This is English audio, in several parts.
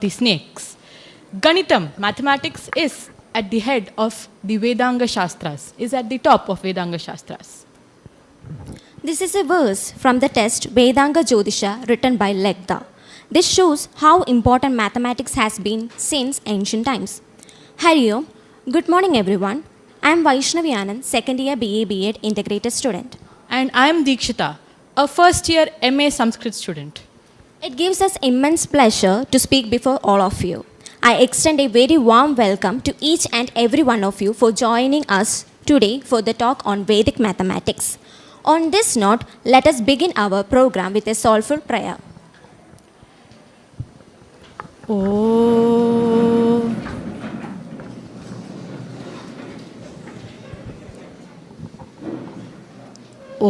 the snakes. Ganitam, mathematics, is at the head of the Vedanga Shastras, is at the top of Vedanga Shastras. This is a verse from the text Vedanga Jyotisha written by Legda. This shows how important mathematics has been since ancient times. Hari Om. Good morning everyone. I am Vaishnavi Anand, second year BA B.Ed integrated student. And I am Dikshita, a first year MA Sanskrit student. It gives us immense pleasure to speak before all of you. I extend a very warm welcome to each and every one of you for joining us today for the talk on Vedic mathematics. On this note, let us begin our program with a soulful prayer. Oh. Om.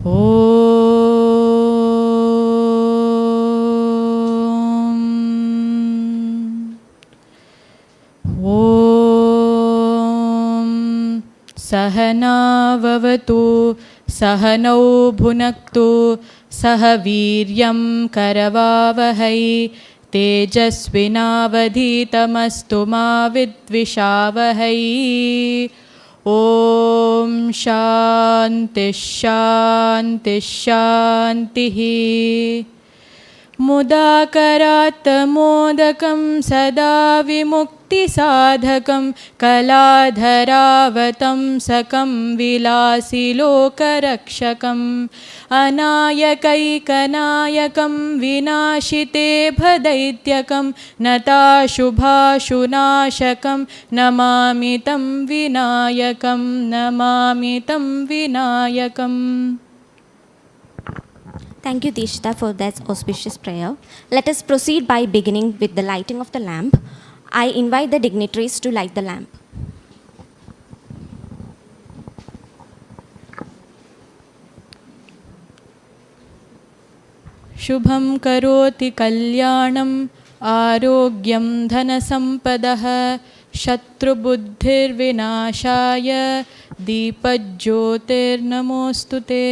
Om. Om. Sahana vavatu sahanau bhunaktu sahaviryam karavavahai तेजस्विनावधीतमस्तु मा विद्विषावहै. ॐ शान्तिः शान्तिः शान्तिः. मुदाकरात् मोदकं सदा विमुक्तिसाधकं कलाधरावतंसकं विलासिलोकरक्षकम् अनायकैकनायकं विनाशिते भदैत्यकं नताशुभाशुनाशकं नमामि तं विनायकं नमामि तं विनायकम्. Thank you, Dikshita, for that auspicious prayer. Let us proceed by beginning with the lighting of the lamp. I invite the dignitaries to light the lamp. शुभं करोति कल्याणम् आरोग्यं धनसम्पदः शत्रुबुद्धिर्विनाशाय दीपज्योतिर्नमोऽस्तु ते.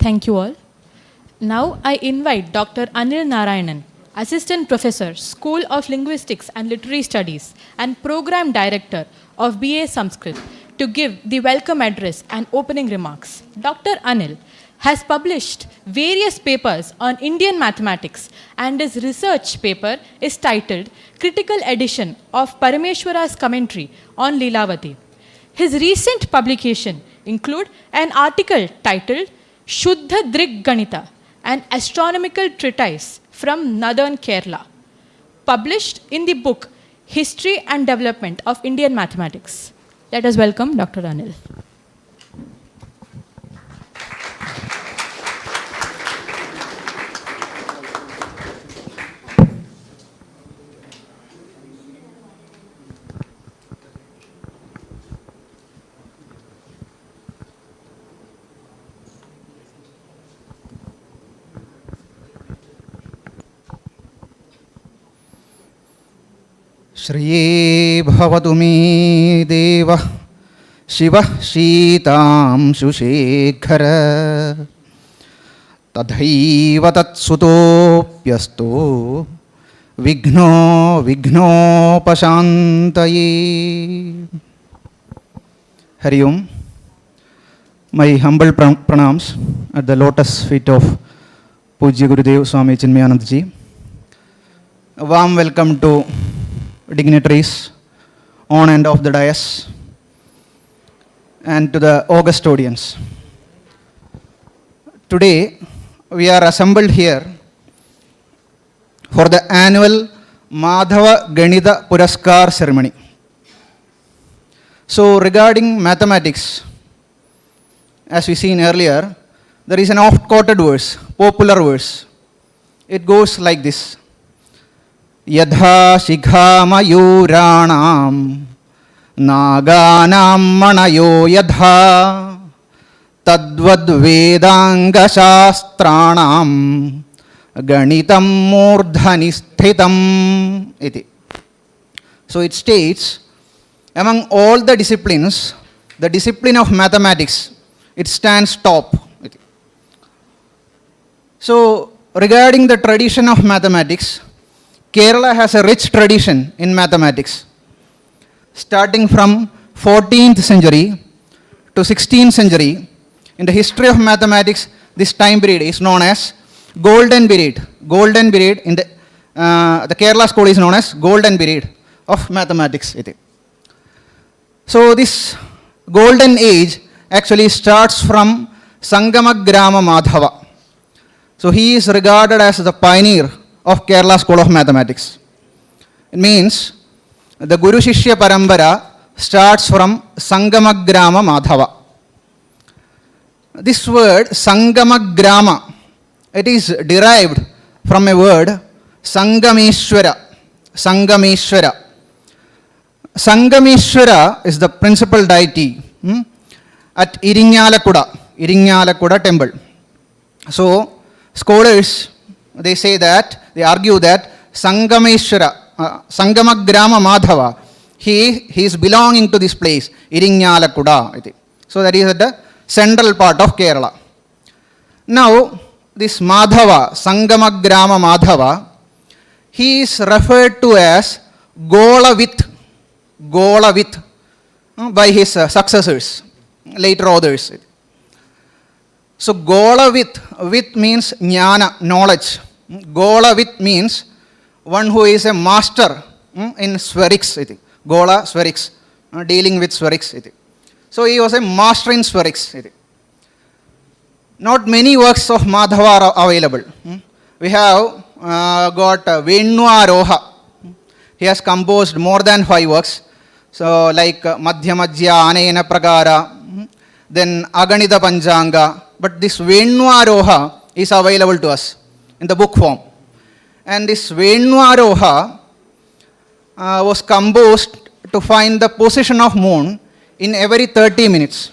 Thank you all. Now I invite Dr. Anil Narayanan, Assistant Professor, School of Linguistics and Literary Studies and Program Director of BA Sanskrit, to give the welcome address and opening remarks. Dr. Anil has published various papers on Indian mathematics, and his research paper is titled Critical Edition of Parameshwara's Commentary on Lilavati. His recent publication include an article titled Shuddha Drig Ganita, an astronomical treatise from northern Kerala, published in the book History and Development of Indian Mathematics. Let us welcome Dr. Anil. श्रिये भवतु मे देवः शिवः शीतांशुशेखर तथैव तत्सुतोऽप्यस्तो विघ्नो विघ्नोपशान्तये. Hari Om. My humble pranams at the lotus feet of Pujya Gurudev Swami Chinmaya ji. A warm welcome to dignitaries on and off the dais, and to the august audience. Today, we are assembled here for the annual Madhava Ganita Puraskar ceremony. So, regarding mathematics, as we seen earlier, there is an oft-quoted verse, popular verse. It goes like this. Yadha shikha mayuranam naganam manayo yadha tadvad vedanga shastranam ganitam murdhani sthitam iti. So it states, among all the disciplines, the discipline of mathematics, it stands top. So regarding the tradition of mathematics, Kerala has a rich tradition in mathematics. Starting from 14th century to 16th century, in the history of mathematics, this time period is known as golden period. Golden period in the Kerala school is known as golden period of mathematics. So this golden age actually starts from Sangamagrama Madhava. So he is regarded as the pioneer of Kerala school of mathematics. It means the Guru Shishya Parambara starts from Sangamagrama Madhava. This word Sangamagrama, it is derived from a word Sangameshwara. Sangameshwara. Sangameshwara is the principal deity at Irinjalakuda temple. So scholars, they say that, they argue that Sangameshwara, Sangamagrama Madhava, he is belonging to this place, Irinjalakuda. So that is at the central part of Kerala. Now, this Madhava, Sangamagrama Madhava, he is referred to as Golavith by his successors, later authors. So Golavith, with means jnana, knowledge. Golavith means one who is a master in spherics. Gola, spherics, dealing with spherics. So he was a master in spherics. Not many works of Madhava are available. We have got Venwaroha. He has composed more than 5 works. So like Madhyamajya, Anayana Pragara, then Aganida Panjanga. But this Venwaroha is available to us in the book form. And this Venwaroha was composed to find the position of moon in every 30 minutes.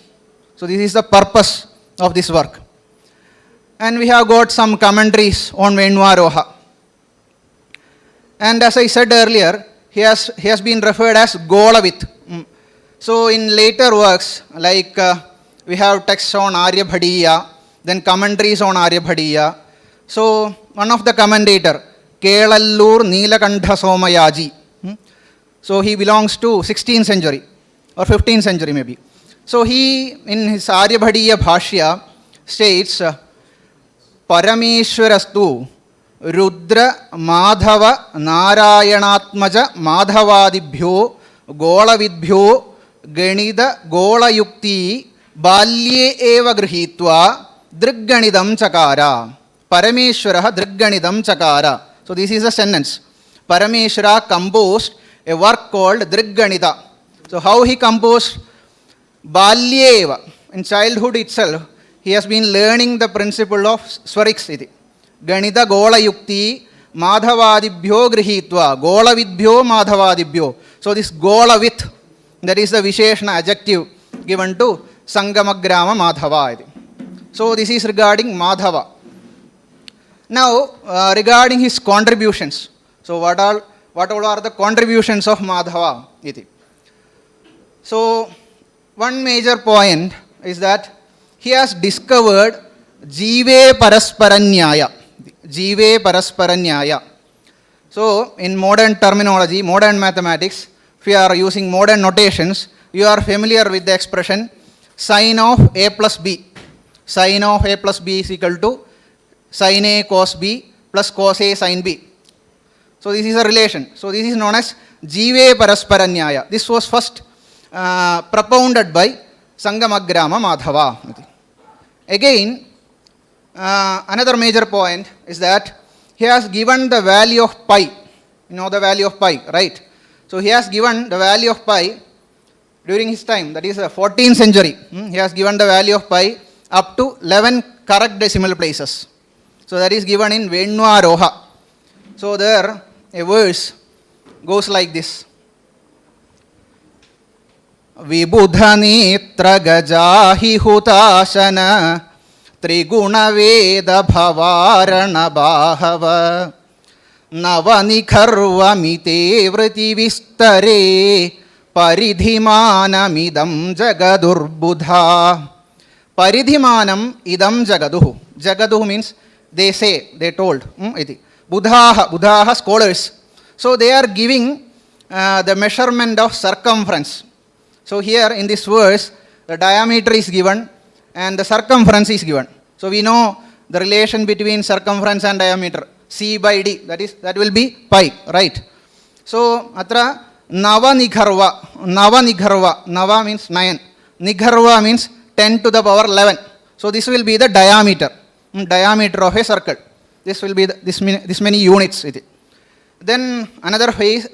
So this is the purpose of this work. And we have got some commentaries on Venwaroha. And as I said earlier, he has been referred as Golavith. So in later works, like we have texts on Aryabhadiya, then commentaries on Aryabhadiya. So one of the commentator, Kelallur Neelakantha Somayaji. So he belongs to 16th century or 15th century maybe. So he, in his Aryabhadiya Bhashya, states, Parameshwarastu Rudra Madhava Narayanatmaja Madhavadibhyo Golavidbhyo Ganida Golayukti Balye Eva Grihitva Drigganidam Chakara. Parameshwara Drigganidam Chakara. So this is a sentence. Parameshwara composed a work called Drigganida. So how he composed? Balye Eva. In childhood itself, he has been learning the principle of spherics. Ganida Gola Yukti Madhavadibhyo Grihitva Golavidbhyo Madhavadibhyo. So this Golavith, that is the Visheshana adjective given to Sangamagrama Madhava. So this is regarding Madhava. Now regarding his contributions. So what all are the contributions of Madhava? So one major point is that he has discovered Jive Parasparanyaya. Jive Parasparanyaya. So in modern terminology, modern mathematics, if you are using modern notations, you are familiar with the expression sin of A plus B. Sin of A plus B is equal to sin A cos B plus cos A sin B. So this is a relation. So this is known as Jive Parasparanyaya. This was first propounded by Sangamagrama Madhava. Again, another major point is that he has given the value of pi. You know the value of pi, right? So he has given the value of pi during his time, that is the 14th century. He has given the value of pi up to 11 correct decimal places. So that is given in Venwaroha. So there a verse goes like this. Vibudha netra gajahi hutashana triguna veda bhavarana bahava navanikharvamite vriti vistare paridhimanamidam jagadurbudha. Paridhimanam idam jagaduhu. Jagaduhu means they say, they told. Buddhaha, scholars. So they are giving the measurement of circumference. So here in this verse, the diameter is given and the circumference is given. So we know the relation between circumference and diameter. C by D, that will be pi, right? So atra Nava Nigharva. Nava means 9. Nigharva means 10 to the power 11. So this will be the diameter of a circle. This will be this many units. Then another phrase,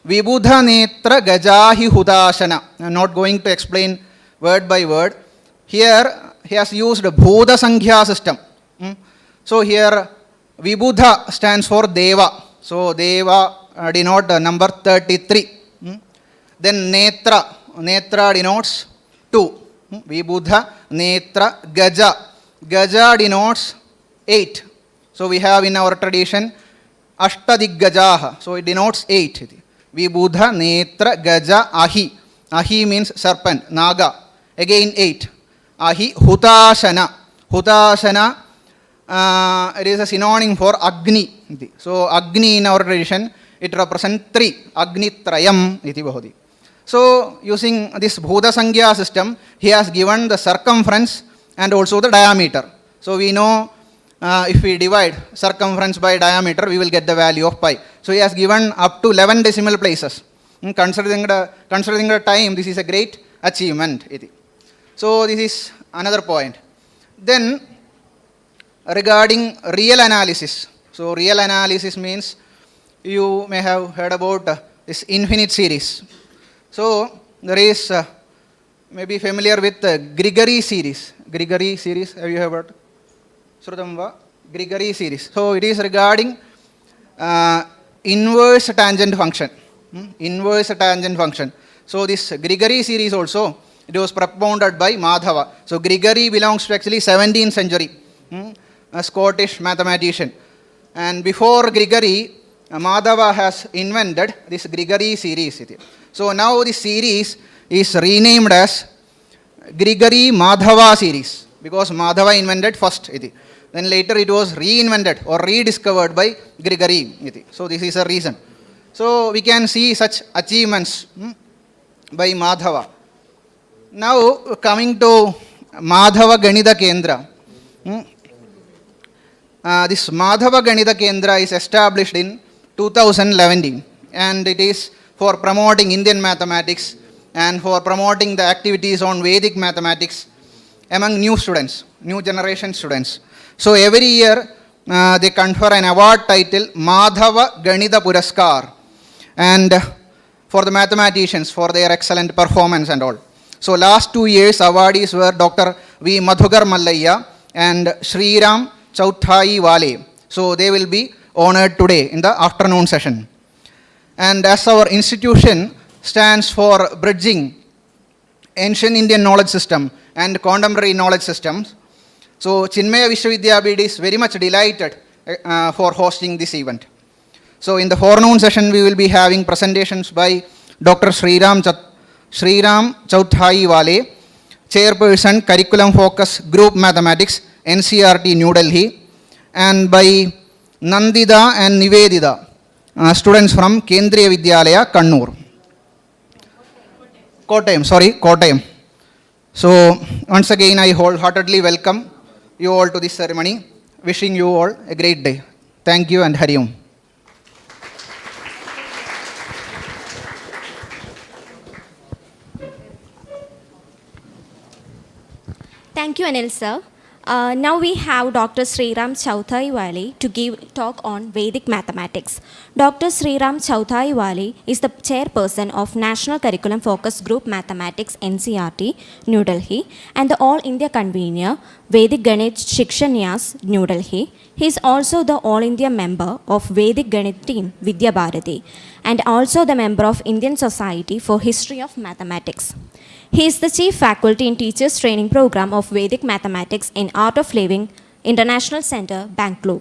Vibudha netra gajahi hudashana. I am not going to explain word by word. Here he has used Bhuda Sankhya system. So here Vibudha stands for Deva. So Deva denote number 33. Then Netra denotes 2. Vibudha, Netra, Gaja denotes 8. So we have in our tradition Ashtadikgajaha. So it denotes 8. Vibudha, Netra, Gaja, Ahi. Ahi means serpent, Naga. Again 8. Ahi, Hutashana. It is a synonym for Agni. So Agni in our tradition, it represents 3. Agni Trayam iti bahudi. So using this Bhuda Sankhya system, he has given the circumference and also the diameter. So we know if we divide circumference by diameter, we will get the value of pi. So he has given up to 11 decimal places. Considering the time, this is a great achievement. So this is another point. Then regarding real analysis. So real analysis means you may have heard about this infinite series. So there is maybe familiar with Grigori series. Grigori series, have you heard? Srutamva, Grigori series. So it is regarding inverse tangent function. Inverse tangent function. So this Grigori series also, it was propounded by Madhava. So Grigori belongs to actually 17th century, a Scottish mathematician. And before Grigori, Madhava has invented this Grigori series. So now this series is renamed as Grigori Madhava series because Madhava invented first. Then later it was reinvented or rediscovered by Grigori. So this is a reason. So we can see such achievements by Madhava. Now coming to Madhava Ganita Kendra. This Madhava Ganita Kendra is established in 2011 and it is for promoting Indian mathematics and for promoting the activities on Vedic mathematics among new students, new generation students. So every year they confer an award title Madhava Ganita Puraskar and for the mathematicians for their excellent performance and all. So last 2 years awardees were Dr. V. Madhugar Mallayya and Shriram Chauthaiwale. So they will be honored today in the afternoon session. And as our institution stands for bridging ancient Indian knowledge system and contemporary knowledge systems, so Chinmaya Vishwavidyapith is very much delighted for hosting this event. So in the forenoon session, we will be having presentations by Dr. Shriram Chauthaiwale, Chairperson Curriculum Focus Group Mathematics, NCRT New Delhi, and by Nanditha and Niveditha, students from Kendriya Vidyalaya, Kannur. Kottayam. So once again, I wholeheartedly welcome you all to this ceremony. Wishing you all a great day. Thank you and Hari Om. Thank you, Anil sir. Now we have Dr. Shriram Chauthaiwale to give talk on Vedic mathematics. Dr. Shriram Chauthaiwale is the chairperson of National Curriculum Focus Group Mathematics NCRT, New Delhi, and the All India convener Vedic Ganit Shikshanyas, New Delhi. He is also the All India member of Vedic Ganit team Vidya Bharati and also the member of Indian Society for History of Mathematics. He is the Chief Faculty in Teachers Training Program of Vedic Mathematics in Art of Living International Center, Bangalore.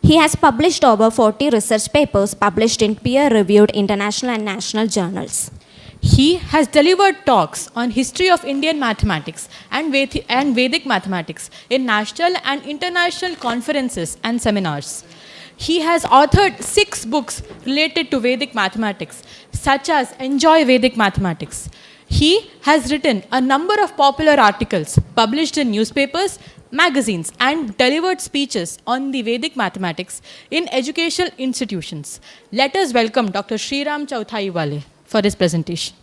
He has published over 40 research papers published in peer-reviewed international and national journals. He has delivered talks on history of Indian mathematics and Vedic mathematics in national and international conferences and seminars. He has authored 6 books related to Vedic mathematics, such as Enjoy Vedic Mathematics. He has written a number of popular articles published in newspapers, magazines, and delivered speeches on the Vedic mathematics in educational institutions. Let us welcome Dr. Shriram Chauthaiwale for his presentation.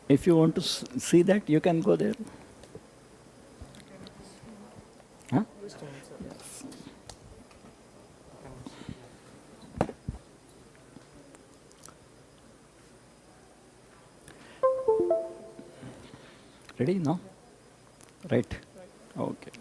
If you want to see that, you can go there. Huh? Ready? No? Right. Okay.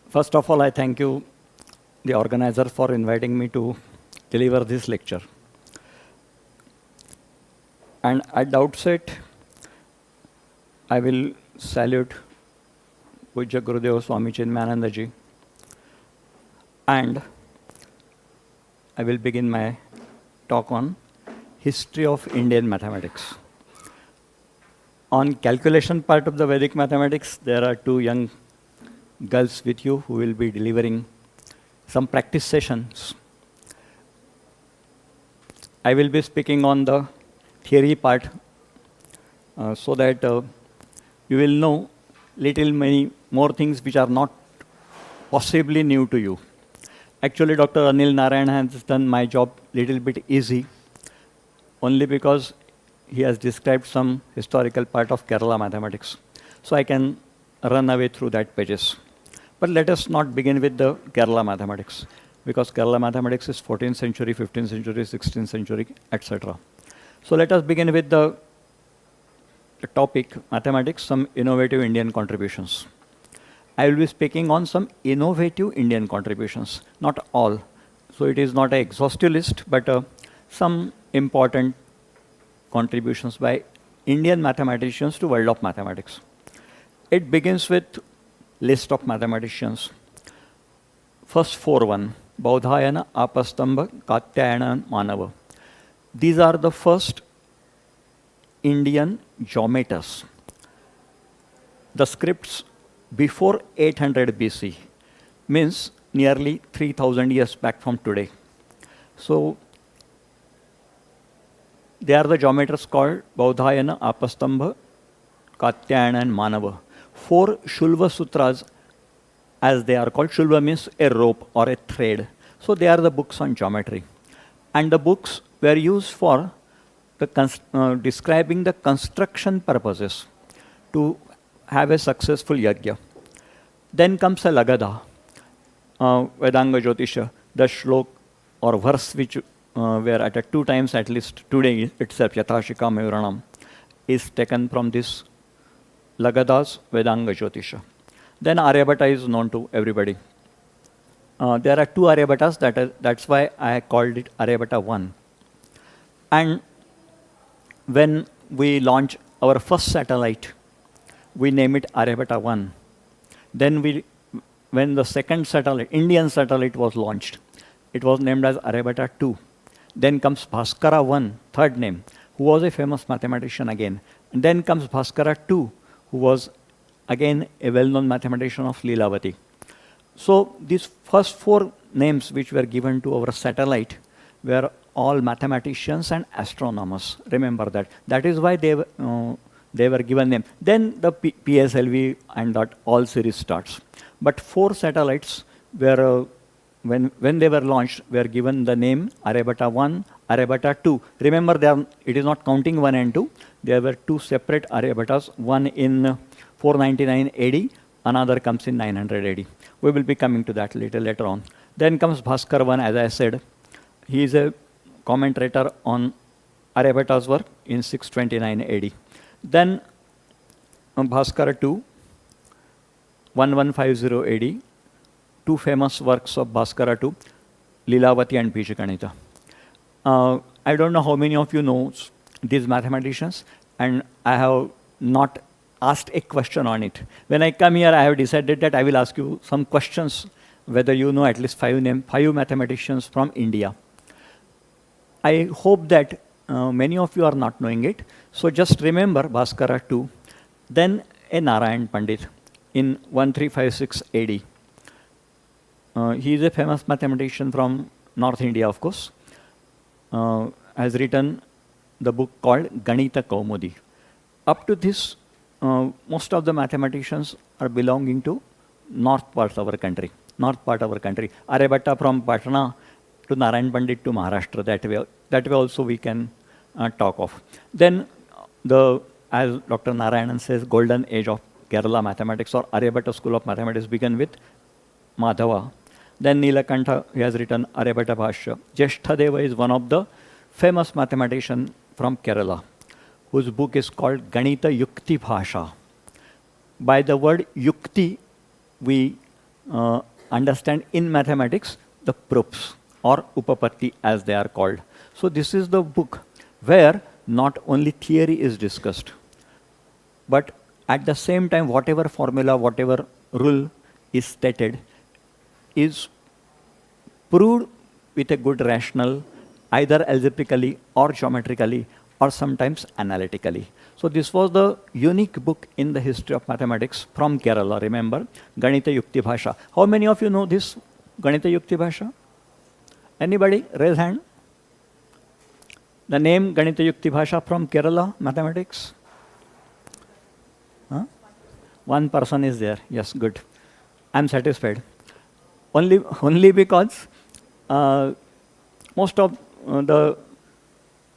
First of all, I thank you, the organizer, for inviting me to deliver this lecture. And at the outset, I will salute Pujya Gurudev Swami Chinmaya ji, and I will begin my talk on history of Indian mathematics. On calculation part of the Vedic mathematics, there are 2 young girls with you who will be delivering some practice sessions. I will be speaking on the theory part so that you will know many more things which are not possibly new to you. Actually, Dr. Anil Narayan has done my job little bit easy only because he has described some historical part of Kerala mathematics. So I can run away through that pages. But let us not begin with the Kerala mathematics, because Kerala mathematics is 14th century, 15th century, 16th century, etc. So let us begin with the topic, mathematics, some innovative Indian contributions. I will be speaking on some innovative Indian contributions, not all. So it is not an exhaustive list, but some important contributions by Indian mathematicians to world of mathematics. It begins with list of mathematicians. first four one, Baudhayana, Apastamba, Katyayana, and Manava. These are the first Indian geometers. The scripts before 800 BC means nearly 3000 years back from today. So they are the geometers called Baudhayana, Apastamba, Katyayana, and Manava. Four Shulva Sutras, as they are called. Shulva means a rope or a thread. So they are the books on geometry. And the books were used for the describing the construction purposes to have a successful yajna. Then comes a Lagada, Vedanga Jyotisha, the shlok or verse which were at two times at least today itself, Yathashika Mayuranam, is taken from this Lagadas Vedanga Jyotisha. Then Aryabhata is known to everybody. There are two Aryabhatas, that's why I called it Aryabhata 1. And when we launch our first satellite, we name it Aryabhata 1. Then when the second satellite, Indian satellite was launched, it was named as Aryabhata 2. Then comes Bhaskara 1, third name, who was a famous mathematician again. And then comes Bhaskara 2, who was again a well-known mathematician of Lilavati. So these first four names which were given to our satellite were all mathematicians and astronomers. Remember that. That is why they were given name. Then the PSLV and that all series starts. But four satellites were, when they were launched, were given the name Aryabhata 1, Aryabhata 2. Remember, it is not counting 1 and 2. There were two separate Aryabhatas, one in 499 AD, another comes in 900 AD. We will be coming to that later on. Then comes Bhaskar 1, as I said. He is a commentator on Aryabhata's work in 629 AD. Then Bhaskara 2, 1150 AD, two famous works of Bhaskara 2, Lilavati and Bijaganita. I don't know how many of you know these mathematicians, and I have not asked a question on it. When I come here, I have decided that I will ask you some questions, whether you know at least five mathematicians from India. I hope that many of you are not knowing it. So just remember Bhaskara 2, then a Narayan Pandit in 1356 AD. He is a famous mathematician from North India, of course. Has written the book called Ganita Kaumudi. Up to this, most of the mathematicians are belonging to north part of our country. Aryabhatta from Patna to Narayan Pandit to Maharashtra. That way also we can talk of. Then as Dr. Narayanan says, golden age of Kerala mathematics or Aryabhatta school of mathematics began with Madhava. Then Nilakantha, he has written Aryabhatta Bhashya. Jeshtadeva is one of the famous mathematician from Kerala, whose book is called Ganita Yukti Bhasha. By the word Yukti, we understand in mathematics the proofs or Upapatti as they are called. So this is the book where not only theory is discussed, but at the same time whatever formula, whatever rule is stated is proved with a good rationale, either algebraically or geometrically or sometimes analytically. So this was the unique book in the history of mathematics from Kerala, remember, Ganita Yukti Bhasha. How many of you know this Ganita Yukti Bhasha? Anybody? Raise hand. The name Ganita Yukti Bhasha from Kerala mathematics? Huh? One person is there. Yes, good. I'm satisfied. Only because most of the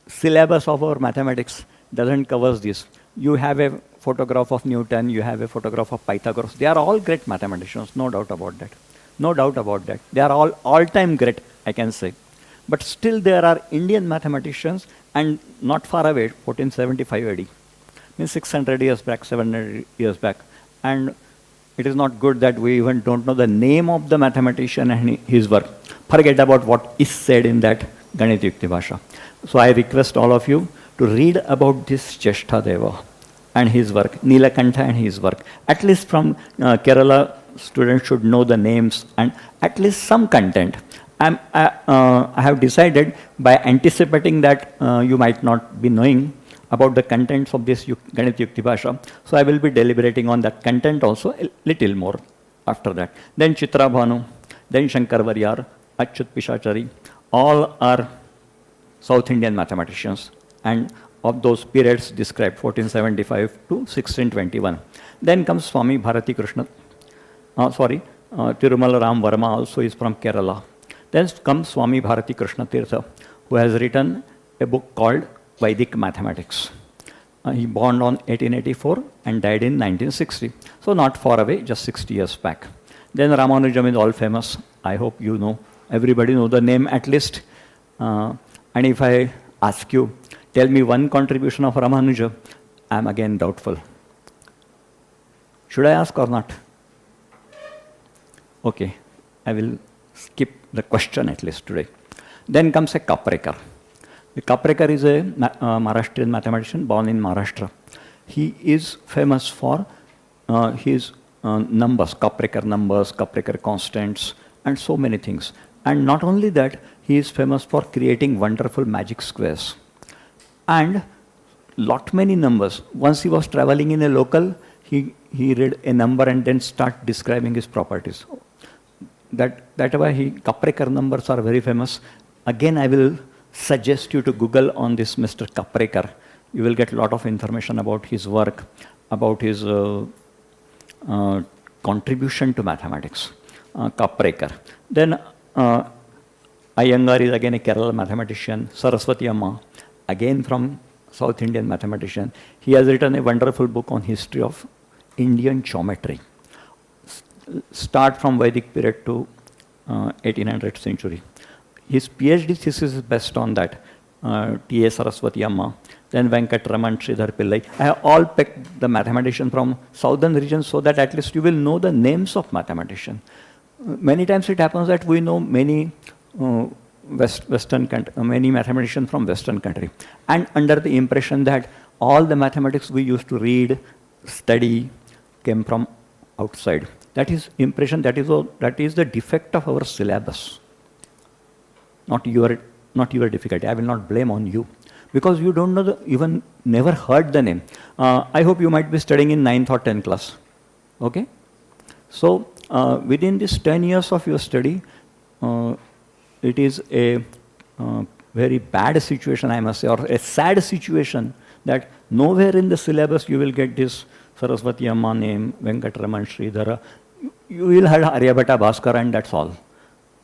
syllabus of our mathematics doesn't cover this. You have a photograph of Newton, you have a photograph of Pythagoras. They are all great mathematicians, no doubt about that. No doubt about that. They are all-time great, I can say. But still there are Indian mathematicians, and not far away, 1475 AD. Means 600 years back, 700 years back. And it is not good that we even don't know the name of the mathematician and his work. Forget about what is said in that Ganita Yukti Bhasha. So I request all of you to read about this Jeshtadeva and his work, Nilakantha and his work. At least from Kerala students should know the names and at least some content. I have decided by anticipating that you might not be knowing about the contents of this Ganit Yukti Bhasha. So I will be deliberating on that content also a little more after that. Then Chitra Bhanu, then Shankar Varyar, Achyut Pishachari, all are South Indian mathematicians, and of those periods described 1475 to 1621. Then comes Swami Bharati Krishna, Tirumala Ram Varma also is from Kerala. Then comes Swami Bharati Krishna Tirtha, who has written a book called Vedic Mathematics. He born on 1884 and died in 1960. So not far away, just 60 years back. Then Ramanujam is all famous. I hope you know, everybody know the name at least. And if I ask you, tell me one contribution of Ramanuja, I am again doubtful. Should I ask or not? Okay, I will skip the question at least today. Then comes a Kaprekar. The Kaprekar is a Maharashtrian mathematician born in Maharashtra. He is famous for his numbers, Kaprekar constants, and so many things. And not only that, he is famous for creating wonderful magic squares. And lot many numbers. Once he was traveling in a local, he read a number and then start describing his properties. That way Kaprekar numbers are very famous. Again, I will suggest you to Google on this Mr. Kaprekar. You will get a lot of information about his work, about his contribution to mathematics. Kaprekar. Then Iyengar is again a Kerala mathematician. Saraswati Amma, again from South Indian mathematician. He has written a wonderful book on history of Indian geometry. Start from Vedic period to 1800th century. His PhD thesis is based on that. T.A. Saraswati Amma, then Venkatraman, Sridhar Pillai. I have all picked the mathematician from southern regions so that at least you will know the names of mathematicians. Many times it happens that we know many many mathematicians from Western country, and under the impression that all the mathematics we used to read, study, came from outside. That is impression. That is the defect of our syllabus. Not your difficulty. I will not blame on you, because you don't know even never heard the name. I hope you might be studying in 9th or 10th class. Okay, so within this 10 years of your study, it is a very bad situation, I must say, or a sad situation, that nowhere in the syllabus you will get this Saraswati Amma name, Venkatraman, Sridhara. You will have Aryabhata, Bhaskar, and that's all.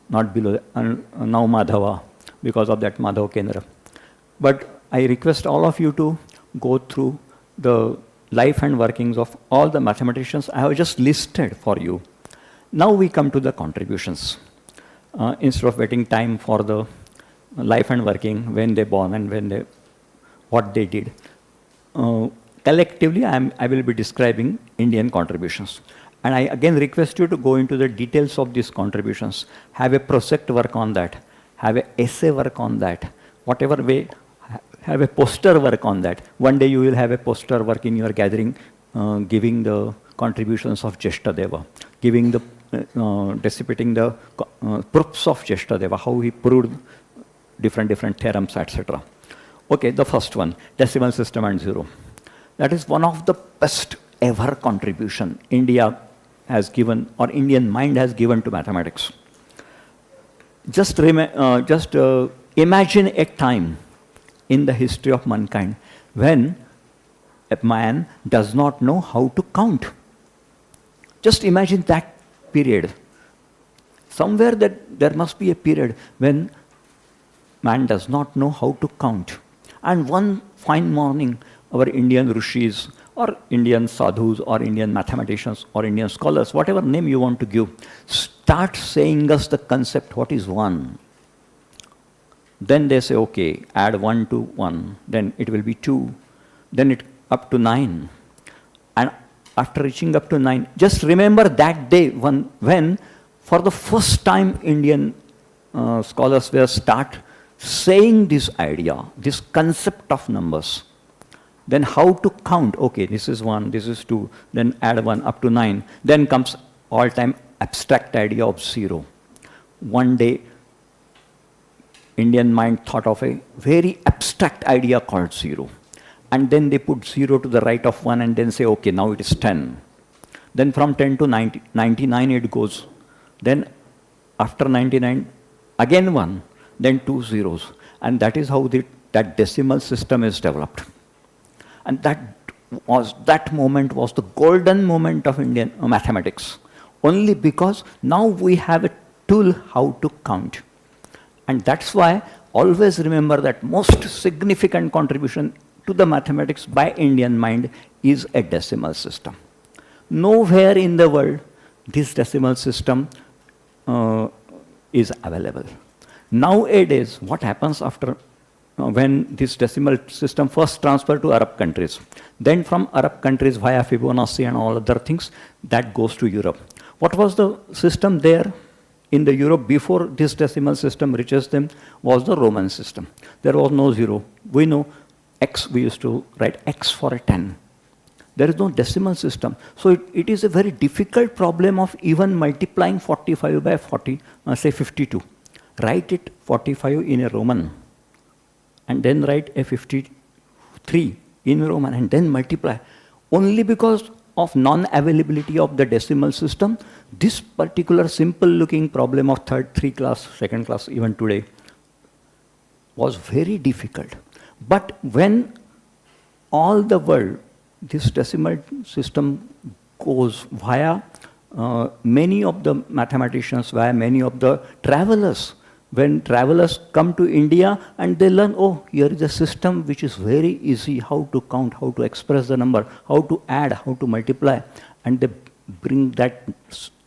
Not below that. And now Madhava, because of that Madhava Kendra. But I request all of you to go through the life and workings of all the mathematicians I have just listed for you. Now we come to the contributions. Instead of waiting time for the life and working, when they born and what they did. Collectively, I will be describing Indian contributions. And I again request you to go into the details of these contributions. Have a project work on that. Have an essay work on that. Whatever way, have a poster work on that. One day you will have a poster work in your gathering, giving the contributions of Jeshtadeva, giving the dissipating the proofs of Jeshtadeva, how he proved different theorems, etc. Okay, the first one, decimal system and zero. That is one of the best ever contribution India has given, or Indian mind has given to mathematics. Just imagine a time in the history of mankind when a man does not know how to count. Just imagine that period. Somewhere there must be a period when man does not know how to count. And one fine morning, our Indian rishis, or Indian sadhus, or Indian mathematicians, or Indian scholars, whatever name you want to give, start saying us the concept, what is 1? Then they say, okay, add 1 to 1, then it will be 2, then it up to 9. And after reaching up to 9, just remember that day when for the first time Indian scholars will start saying this idea, this concept of numbers. Then how to count? Okay, this is 1, this is 2, then add 1 up to 9. Then comes all-time abstract idea of zero. One day, Indian mind thought of a very abstract idea called zero. And then they put 0 to the right of 1 and then say, okay, now it is 10. Then from 10 to 99 it goes. Then after 99, again 1, then 2 zeros. And that is how that decimal system is developed. And that moment was the golden moment of Indian mathematics. Only because now we have a tool how to count. And that's why always remember that most significant contribution to the mathematics by Indian mind is a decimal system. Nowhere in the world this decimal system is available. Nowadays, what happens after when this decimal system first transferred to Arab countries, then from Arab countries via Fibonacci and all other things, that goes to Europe. What was the system there in the Europe before this decimal system reaches them was the Roman system. There was no zero. We know X, we used to write X for a 10. There is no decimal system. So it is a very difficult problem of even multiplying 45 by 40, say 52. Write it 45 in a Roman, and then write a 53 in Roman, and then multiply. Only because of non-availability of the decimal system, this particular simple-looking problem of three class, second class, even today, was very difficult. But when all the world, this decimal system goes via many of the mathematicians, via many of the travelers, when travelers come to India and they learn, oh, here is a system which is very easy, how to count, how to express the number, how to add, how to multiply, and they bring that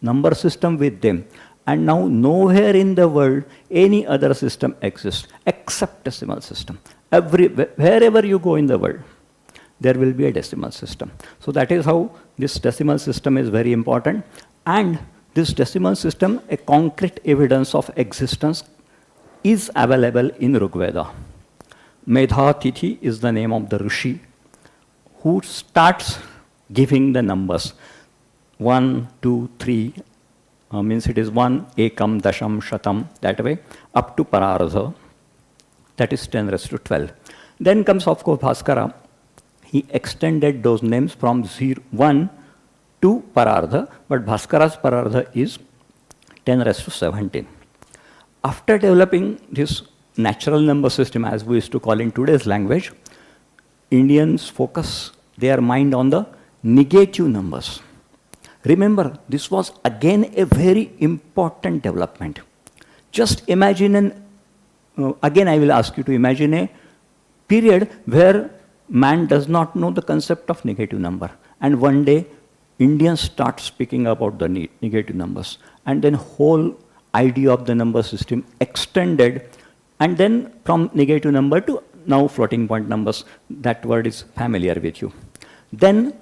number system with them. And now nowhere in the world any other system exists except decimal system. Wherever you go in the world, there will be a decimal system. So that is how this decimal system is very important. And this decimal system, a concrete evidence of existence, is available in Rigveda. Medha Tithi is the name of the Rishi who starts giving the numbers. 1, 2, 3, means it is 1, ekam, dasham, shatam, that way, up to parardha, that is 10 raised to 12. Then comes, of course, Bhaskara. He extended those names from 1 to parardha, but Bhaskara's parardha is 10 raised to 17. After developing this natural number system, as we used to call in today's language, Indians focus their mind on the negative numbers. Remember, this was again a very important development. Just imagine again I will ask you to imagine a period where man does not know the concept of negative number. And one day, Indians start speaking about the negative numbers. And then whole idea of the number system extended. And then from negative number to now floating point numbers, that word is familiar with you. Then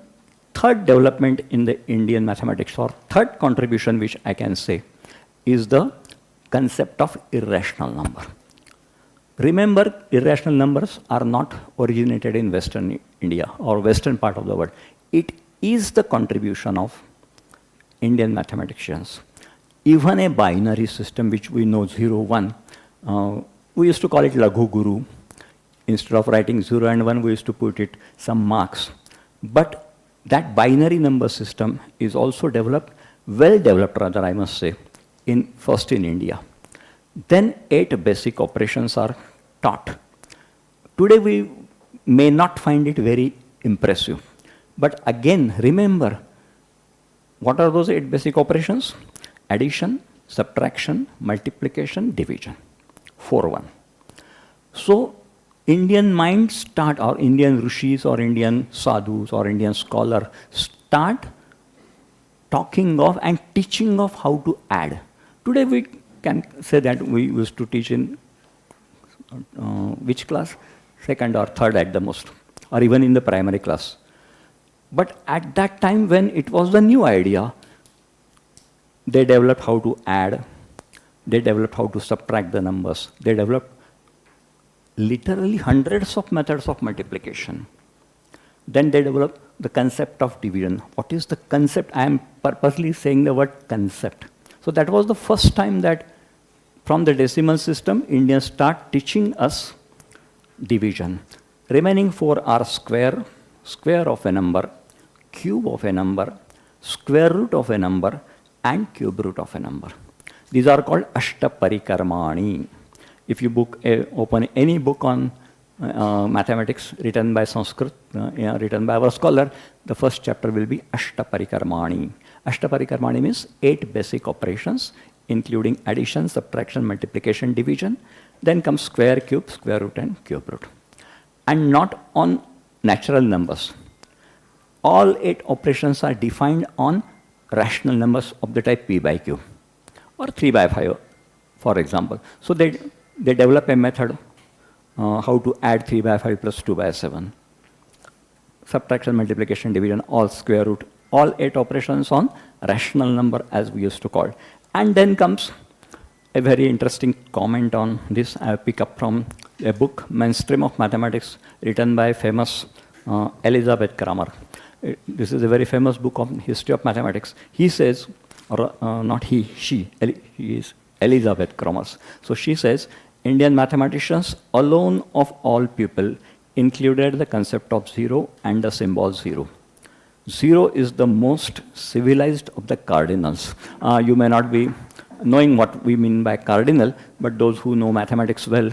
third development in the Indian mathematics, or third contribution which I can say, is the concept of irrational number. Remember, irrational numbers are not originated in Western India or Western part of the world. It is the contribution of Indian mathematicians. Even a binary system which we know 0, 1, we used to call it Laghu Guru. Instead of writing 0 and 1, we used to put it some marks. But that binary number system is also developed, well developed rather I must say, first in India. Then 8 basic operations are taught. Today we may not find it very impressive. But again, remember, what are those 8 basic operations? Addition, subtraction, multiplication, division. 4, 1. So Indian mind start, or Indian rishis, or Indian sadhus, or Indian scholar start talking of and teaching of how to add. Today we can say that we used to teach in which class? Second or third at the most, or even in the primary class. But at that time when it was the new idea, they developed how to add, they developed how to subtract the numbers, they developed literally hundreds of methods of multiplication. Then they developed the concept of division. What is the concept? I am purposely saying the word concept. So that was the first time that from the decimal system, Indians start teaching us division. Remaining four are square, square of a number, cube of a number, square root of a number, and cube root of a number. These are called Ashtaparikarmani. If you open any book on mathematics written by Sanskrit, written by our scholar, the first chapter will be Ashtaparikarmani. Ashtaparikarmani means 8 basic operations, including addition, subtraction, multiplication, division. Then comes square, cube, square root, and cube root. And not on natural numbers. All 8 operations are defined on rational numbers of the type p by q, or 3 by 5, for example. So they develop a method how to add 3 by 5 plus 2 by 7. Subtraction, multiplication, division, all square root, all 8 operations on rational number, as we used to call it. And then comes a very interesting comment on this. I pick up from a book, Mainstream of Mathematics, written by famous Elizabeth Kramer. This is a very famous book on history of mathematics. He says, or not he, she is Elizabeth Kramer. So she says, Indian mathematicians alone of all people included the concept of zero and the symbol zero. Zero is the most civilized of the cardinals. You may not be knowing what we mean by cardinal, but those who know mathematics well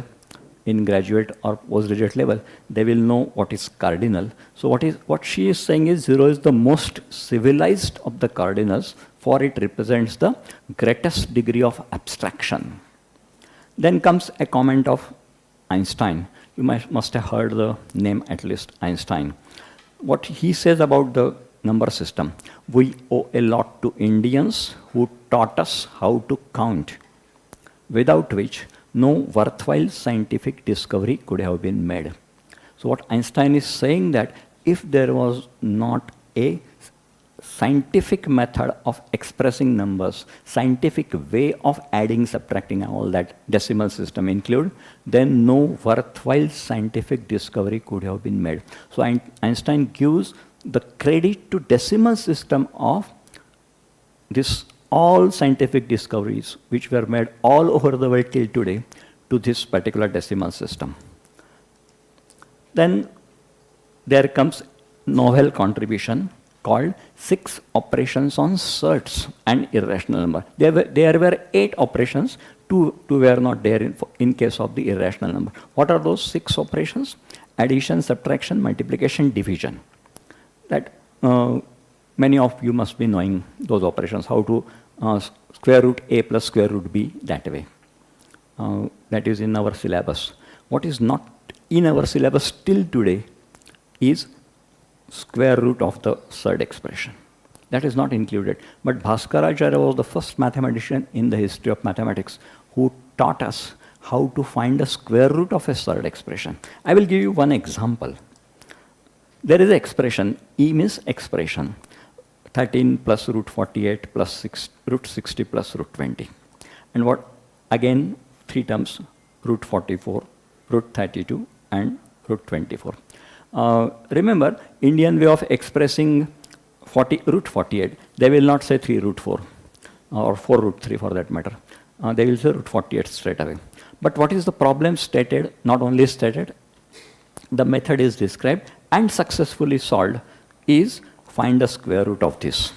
in graduate or postgraduate level, they will know what is cardinal. So what she is saying is zero is the most civilized of the cardinals, for it represents the greatest degree of abstraction. Then comes a comment of Einstein. You must have heard the name at least, Einstein. What he says about the number system: we owe a lot to Indians who taught us how to count, without which no worthwhile scientific discovery could have been made. So what Einstein is saying, that if there was not a scientific method of expressing numbers, scientific way of adding, subtracting, and all that decimal system include, then no worthwhile scientific discovery could have been made. So Einstein gives the credit to decimal system of this all scientific discoveries which were made all over the world till today to this particular decimal system. Then there comes novel contribution called 6 operations on surds and irrational number. There were 8 operations, 2 were not there in case of the irrational number. What are those 6 operations? Addition, subtraction, multiplication, division. That many of you must be knowing those operations, how to square root a plus square root b, that way. That is in our syllabus. What is not in our syllabus till today is square root of the surd expression. That is not included. But Bhaskaracharya was the first mathematician in the history of mathematics who taught us how to find the square root of a surd expression. I will give you one example. There is an expression, E means expression, 13 plus root 48 plus root 60 plus root 20. And what, again, 3 terms, root 44, root 32, and root 24. Remember, Indian way of expressing root 48, they will not say 3 root 4, or 4 root 3 for that matter. They will say root 48 straight away. But what is the problem stated? Not only stated, the method is described and successfully solved, is find the square root of this.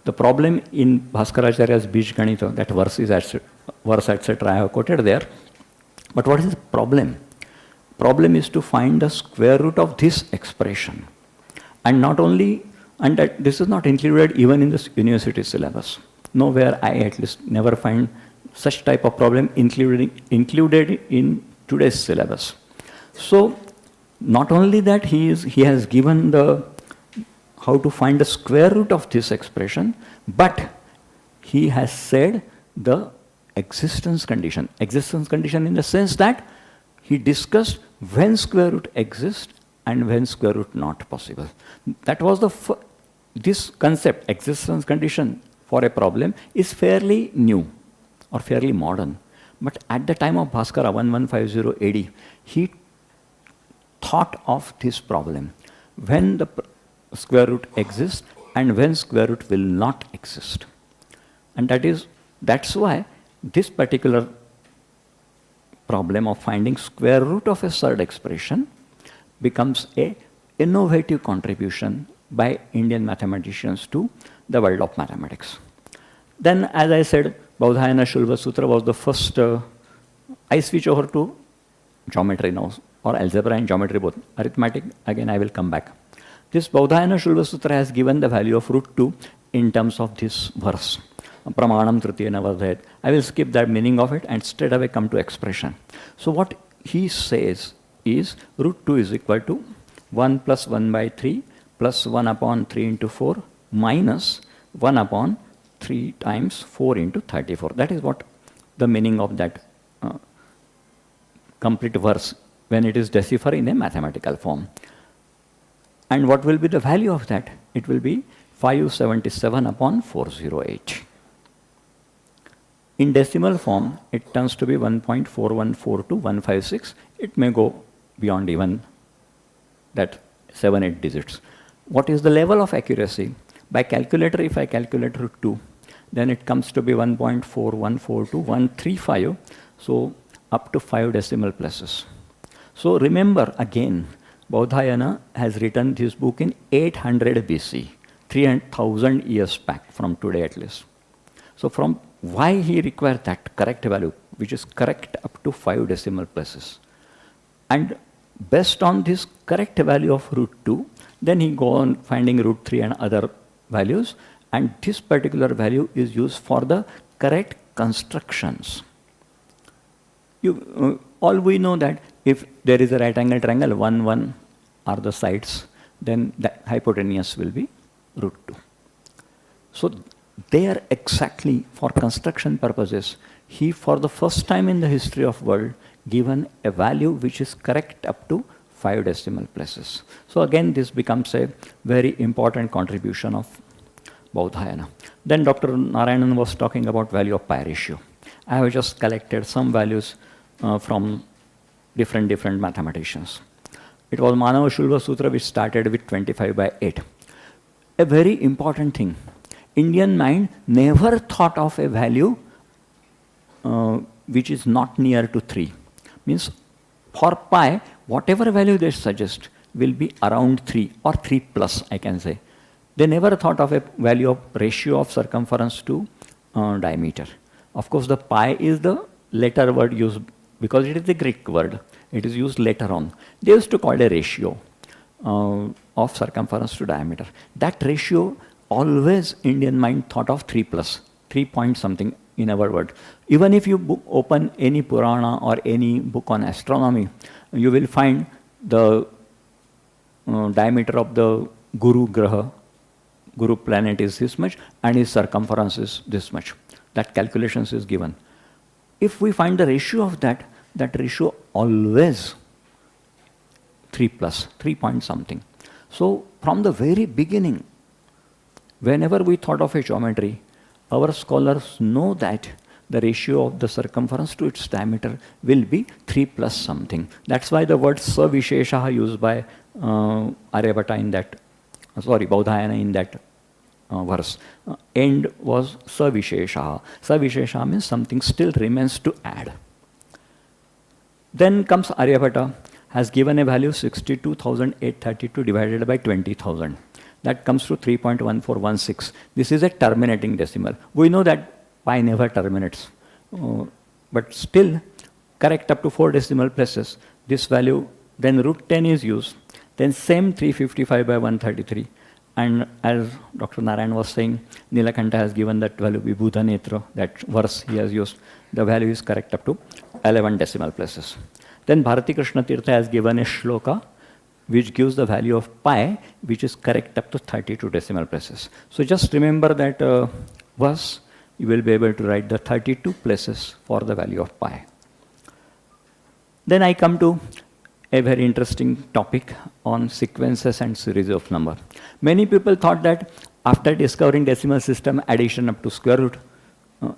The problem in Bhaskaracharya's Bij Ganita, that verse etc. I have quoted there. But what is the problem? Problem is to find the square root of this expression. And not only, and that this is not included even in this university syllabus. Nowhere I at least never find such type of problem included in today's syllabus. So not only that he has given the how to find the square root of this expression, but he has said the existence condition. Existence condition in the sense that he discussed when square root exists and when square root not possible. That was this concept, existence condition for a problem, is fairly new or fairly modern. But at the time of Bhaskara, 1150 AD, he thought of this problem. when the square root exists and when square root will not exist. And that's why this particular problem of finding square root of a surd expression becomes a innovative contribution by Indian mathematicians to the world of mathematics. Then, as I said, Baudhayana Shulva Sutra was the first. I switch over to geometry now, or algebra and geometry both. Arithmetic, again, I will come back. This Baudhayana Shulva Sutra has given the value of root 2 in terms of this verse. Pramanam Tritiyena Vardhayat. I will skip that meaning of it and straight away come to expression. So what he says is root 2 is equal to 1 plus 1 by 3 plus 1 upon 3 into 4 minus 1 upon 3 times 4 into 34. That is what the meaning of that complete verse when it is deciphered in a mathematical form. And what will be the value of that? It will be 577 upon 408. In decimal form, it turns to be 1.414256. It may go beyond even that 7-8 digits. What is the level of accuracy? By calculator, if I calculate root 2, then it comes to be 1.4142135, so up to 5 decimal places. So remember again, Baudhayana has written this book in 800 BC, 3,000 years back from today at least. So from why he required that correct value, which is correct up to 5 decimal places. And based on this correct value of root 2, then he go on finding root 3 and other values, and this particular value is used for the correct constructions. All we know that if there is a right angle triangle, 1, 1 are the sides, then the hypotenuse will be root 2. So there exactly for construction purposes, he for the first time in the history of world given a value which is correct up to 5 decimal places. So again, this becomes a very important contribution of Baudhayana. Then Dr. Narayanan was talking about value of pi ratio. I have just collected some values from different mathematicians. It was Madhava Shulva Sutra which started with 25 by 8. A very important thing, Indian mind never thought of a value which is not near to 3. Means for pi, whatever value they suggest will be around 3 or 3 plus, I can say. They never thought of a value of ratio of circumference to diameter. Of course, the pi is the later word used because it is the Greek word. It is used later on. They used to call it a ratio of circumference to diameter. That ratio always Indian mind thought of 3 plus, 3 point something in our word. Even if you open any Purana or any book on astronomy, you will find the diameter of the Guru Graha, Guru planet is this much and his circumference is this much. That calculations is given. If we find the ratio of that ratio always 3 plus, 3 point something. So from the very beginning, whenever we thought of a geometry, our scholars know that the ratio of the circumference to its diameter will be 3 plus something. That's why the word savishesha used by Aryabhata in that, Baudhayana in that verse. End was savishesha. Savishesha means something still remains to add. Then comes Aryabhata, has given a value 62,832 divided by 20,000. That comes to 3.1416. This is a terminating decimal. We know that pi never terminates. But still, correct up to 4 decimal places. This value, then root 10 is used. Then same 355 by 133. And as Dr. Narayan was saying, Nilakanta has given that value, Vibhuta Netra, that verse he has used. The value is correct up to 11 decimal places. Then Bharati Krishna Tirtha has given a shloka which gives the value of pi, which is correct up to 32 decimal places. So just remember that verse, you will be able to write the 32 places for the value of pi. Then I come to a very interesting topic on sequences and series of number. Many people thought that after discovering decimal system, addition up to square root,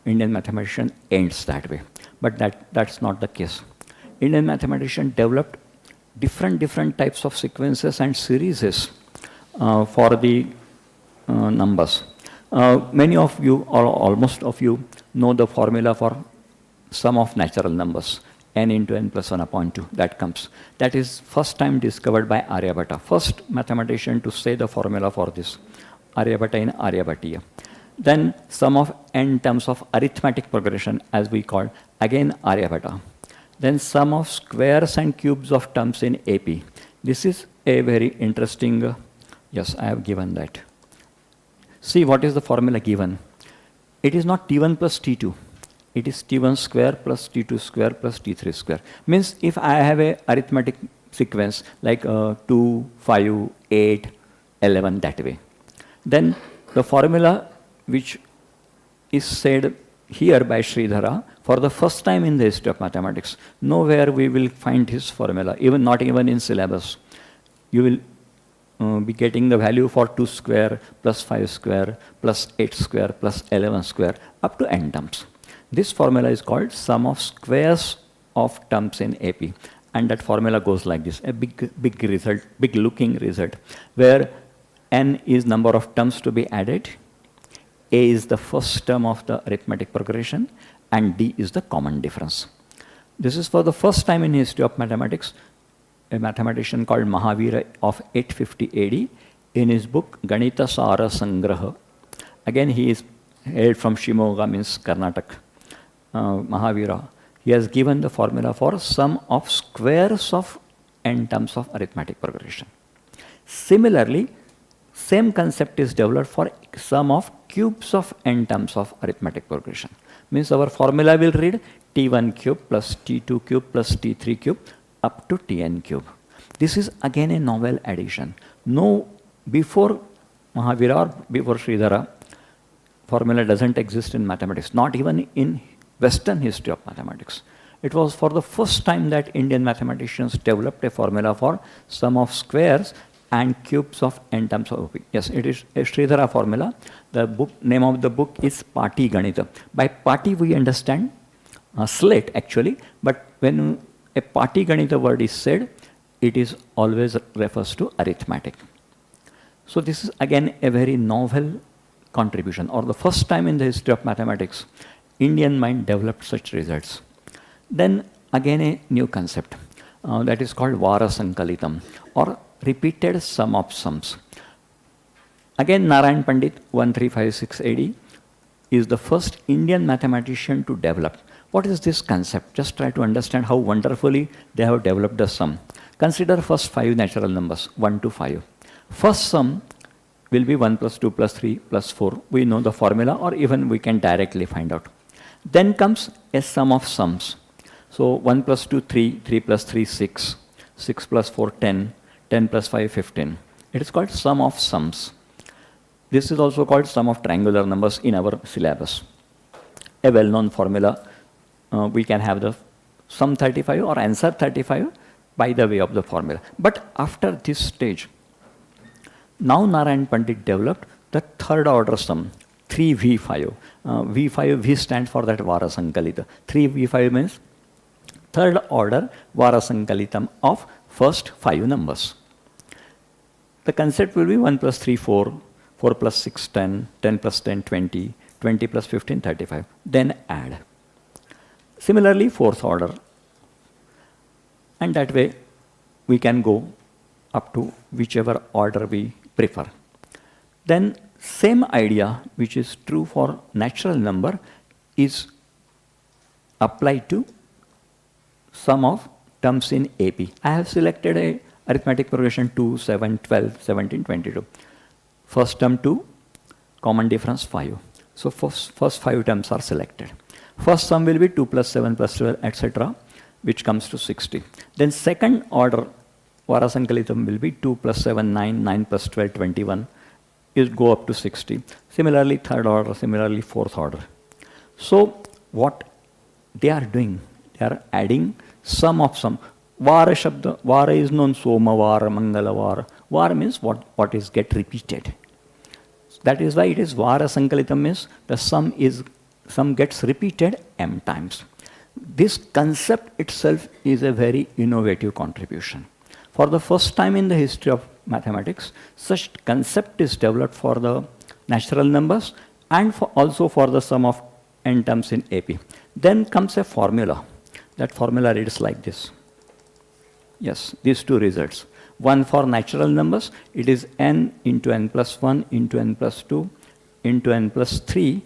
Indian mathematician ends that way. But that's not the case. Indian mathematician developed different types of sequences and series for the numbers. Many of you, or almost of you, know the formula for sum of natural numbers, n into n plus 1 upon 2, that comes. That is first time discovered by Aryabhata, first mathematician to say the formula for this, Aryabhata in Aryabhatiya. Then sum of n terms of arithmetic progression, as we call, again Aryabhata. Then sum of squares and cubes of terms in AP. This is a very interesting, yes, I have given that. See what is the formula given. It is not T1 plus T2. It is T1 square plus T2 square plus T3 square. Means if I have a arithmetic sequence like 2, 5, 8, 11, that way, then the formula which is said here by Sridhara for the first time in the history of mathematics, nowhere we will find his formula, even not even in syllabus. You will be getting the value for 2 square plus 5 square plus 8 square plus 11 square up to n terms. This formula is called sum of squares of terms in AP, and that formula goes like this, a big result, big looking result, where n is number of terms to be added, a is the first term of the arithmetic progression, and d is the common difference. This is for the first time in history of mathematics. A mathematician called Mahavira of 850 AD, in his book Ganita Sara Sangraha. Again, he is hailed from Shimoga, means Karnataka. Mahavira. He has given the formula for sum of squares of n terms of arithmetic progression. Similarly, same concept is developed for sum of cubes of n terms of arithmetic progression. Means our formula will read T1 cube plus T2 cube plus T3 cube up to Tn cube. This is again a novel addition. No, before Mahavira or before Sridhara, formula doesn't exist in mathematics, not even in Western history of mathematics. It was for the first time that Indian mathematicians developed a formula for sum of squares and cubes of n terms of OP. Yes, it is a Sridhara formula. The book name of the book is Pati Ganita. By Pati we understand slate actually, but when a Pati Ganita word is said, it is always refers to arithmetic. So this is again a very novel contribution, or the first time in the history of mathematics, Indian mind developed such results. Then again a new concept that is called Varasankalitam, or repeated sum of sums. Again Narayan Pandit 1356 AD is the first Indian mathematician to develop. What is this concept? Just try to understand how wonderfully they have developed the sum. Consider first 5 natural numbers, 1 to 5. First sum will be 1 plus 2 plus 3 plus 4. We know the formula, or even we can directly find out. Then comes a sum of sums. So 1 plus 2, 3, 3 plus 3, 6, 6 plus 4, 10, 10 plus 5, 15. It is called sum of sums. This is also called sum of triangular numbers in our syllabus. A well-known formula, we can have the sum 35 or answer 35 by the way of the formula. But after this stage, now Narayan Pandit developed the third order sum, 3V5. V stands for that Varasankalita. 3V5 means third order Varasankalitam of first 5 numbers. The concept will be 1 plus 3, 4, 4 plus 6, 10, 10 plus 10, 20, 20 plus 15, 35. Then add. Similarly, fourth order. And that way, we can go up to whichever order we prefer. Then same idea, which is true for natural number, is applied to sum of terms in AP. I have selected a arithmetic progression 2, 7, 12, 17, 22. First term 2, common difference 5. So first 5 terms are selected. First sum will be 2 plus 7 plus 12, etc., which comes to 60. Then second order Varasankalitam will be 2 plus 7, 9, 9 plus 12, 21. Is go up to 60. Similarly, third order, similarly, fourth order. So what they are doing, they are adding sum of sum. Vara Shabda, Vara is known, Soma Vara, Mangala Vara. Vara means what is get repeated. That is why it is Vara Sankalitam, means the sum gets repeated m times. This concept itself is a very innovative contribution. For the first time in the history of mathematics, such concept is developed for the natural numbers and also for the sum of n terms in AP. Then comes a formula. That formula reads like this. Yes, these two results. One for natural numbers, it is n into n plus 1 into n plus 2 into n plus 3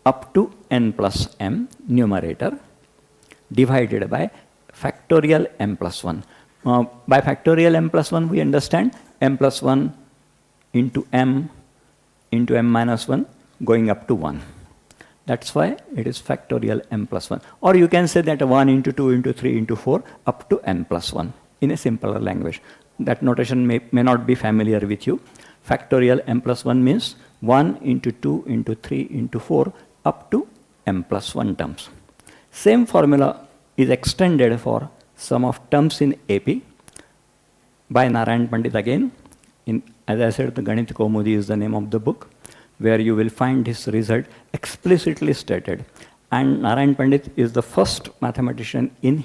up to n plus m numerator divided by factorial m plus 1. By factorial m plus 1, we understand m plus 1 into m minus 1 going up to 1. That's why it is factorial m plus 1. Or you can say that 1 into 2 into 3 into 4 up to n plus 1 in a simpler language. That notation may not be familiar with you. Factorial m plus 1 means 1 into 2 into 3 into 4 up to m plus 1 terms. Same formula is extended for sum of terms in AP by Narayan Pandit again. As I said, the Ganit Kaumudi is the name of the book, where you will find this result explicitly stated. And Narayan Pandit is the first mathematician in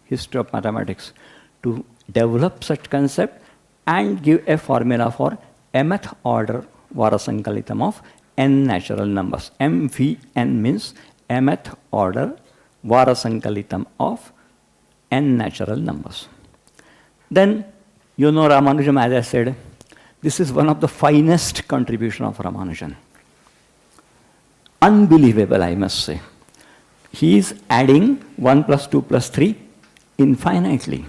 history of mathematics to develop such concept and give a formula for mth order Varasankalitam of n natural numbers. MVN means mth order Varasankalitam of n natural numbers. Then, you know Ramanujan, as I said, this is one of the finest contribution of Ramanujan. Unbelievable, I must say. He is adding 1 plus 2 plus 3 infinitely.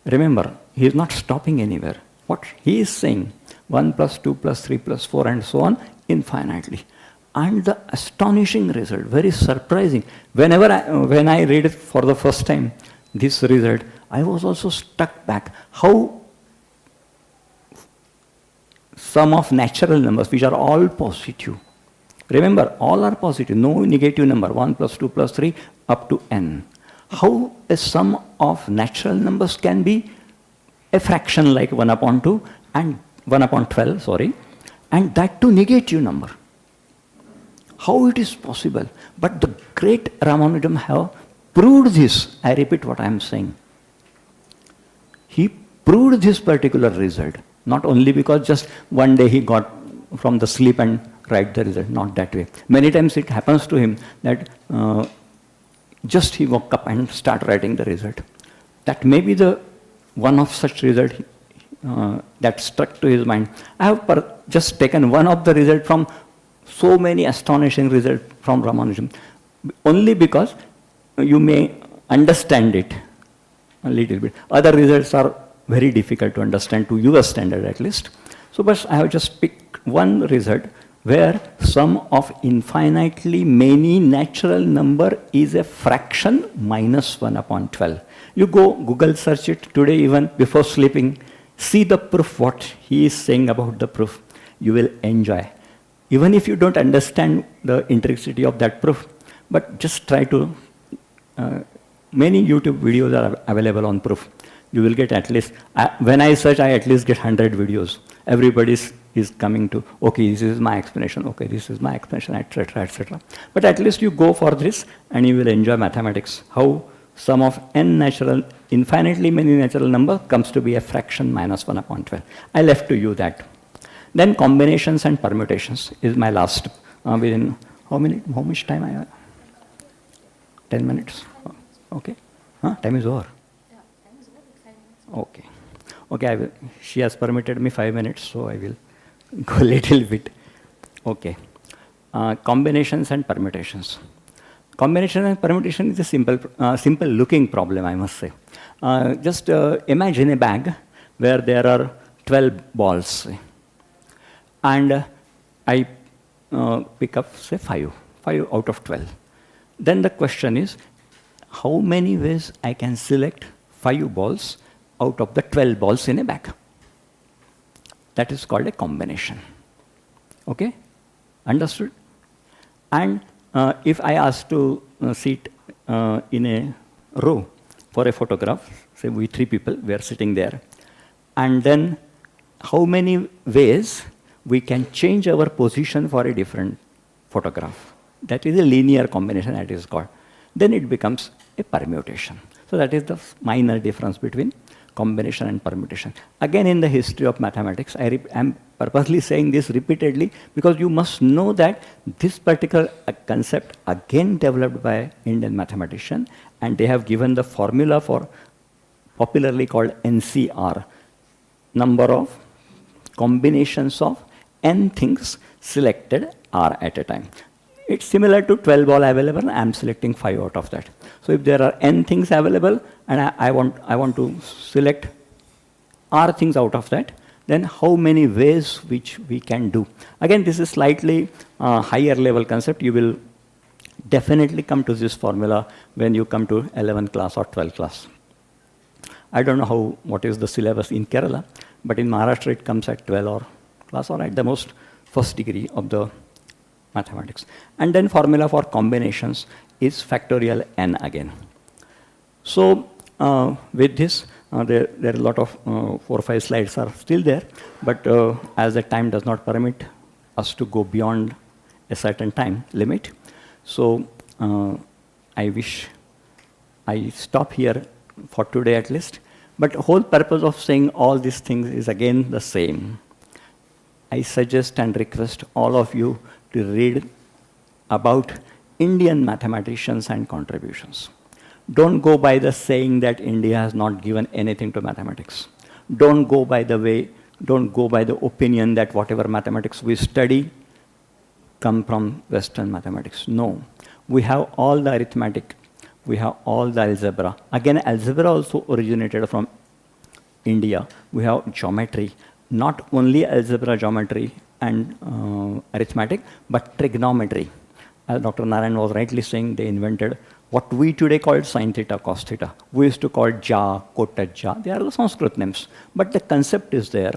Remember, he is not stopping anywhere. What he is saying, 1 plus 2 plus 3 plus 4 and so on, infinitely. And the astonishing result, very surprising. When I read it for the first time, this result, I was also struck back how sum of natural numbers, which are all positive. Remember, all are positive, no negative number, 1 plus 2 plus 3 up to n. How a sum of natural numbers can be a fraction like 1 upon 2 and 1 upon 12, sorry, and that to negative number. How it is possible? But the great Ramanujan have proved this. I repeat what I am saying. He proved this particular result, not only because just one day he got from the sleep and write the result, not that way. Many times it happens to him that just he woke up and start writing the result. That may be the one of such result that struck to his mind. I have just taken one of the result from so many astonishing results from Ramanujan, only because you may understand it a little bit. Other results are very difficult to understand, to your standard at least. So, but I have just picked one result where sum of infinitely many natural number is a fraction minus 1 upon 12. You go Google search it today even before sleeping, see the proof, what he is saying about the proof. You will enjoy. Even if you don't understand the intricity of that proof, but just try to, many YouTube videos are available on proof. You will get at least, when I search, I at least get 100 videos. Everybody is coming to, okay, this is my explanation, okay, this is my explanation, etc., etc. But at least you go for this and you will enjoy mathematics. How sum of n natural, infinitely many natural number comes to be a fraction minus 1 upon 12. I left to you that. Then combinations and permutations is my last. Within how much time I have? 10 minutes? Okay. Time is over. Okay. Okay, she has permitted me 5 minutes, so I will go a little bit. Okay. Combinations and permutations. Combination and permutation is a simple looking problem, I must say. Just imagine a bag where there are 12 balls. And I pick up, say, 5 out of 12. Then the question is, how many ways I can select 5 balls out of the 12 balls in a bag? That is called a combination. Okay? Understood? And if I ask to sit in a row for a photograph, say we 3 people, we are sitting there, and then how many ways we can change our position for a different photograph? That is a linear combination, that is called. Then it becomes a permutation. So that is the minor difference between combination and permutation. Again, in the history of mathematics, I'm purposely saying this repeatedly because you must know that this particular concept again developed by Indian mathematician, and they have given the formula for popularly called NCR, number of combinations of n things selected R at a time. It's similar to 12 ball available, I'm selecting 5 out of that. So if there are n things available and I want to select R things out of that, then how many ways which we can do. Again, this is slightly higher level concept. You will definitely come to this formula when you come to 11th class or 12th class. I don't know what is the syllabus in Kerala, but in Maharashtra it comes at 12 or class or at the most first degree of the mathematics. And then formula for combinations is factorial n again. So with this, there are a lot of 4 or 5 slides are still there, but as the time does not permit us to go beyond a certain time limit, so I wish I stop here for today at least. But the whole purpose of saying all these things is again the same. I suggest and request all of you to read about Indian mathematicians and contributions. Don't go by the saying that India has not given anything to mathematics. Don't go by the opinion that whatever mathematics we study come from Western mathematics. No. We have all the arithmetic. We have all the algebra. Again, algebra also originated from India. We have geometry. Not only algebra, geometry, and arithmetic, but trigonometry. As Dr. Narayan was rightly saying, they invented what we today call sine theta, cos theta. We used to call ja, kotak ja. They are the Sanskrit names. But the concept is there.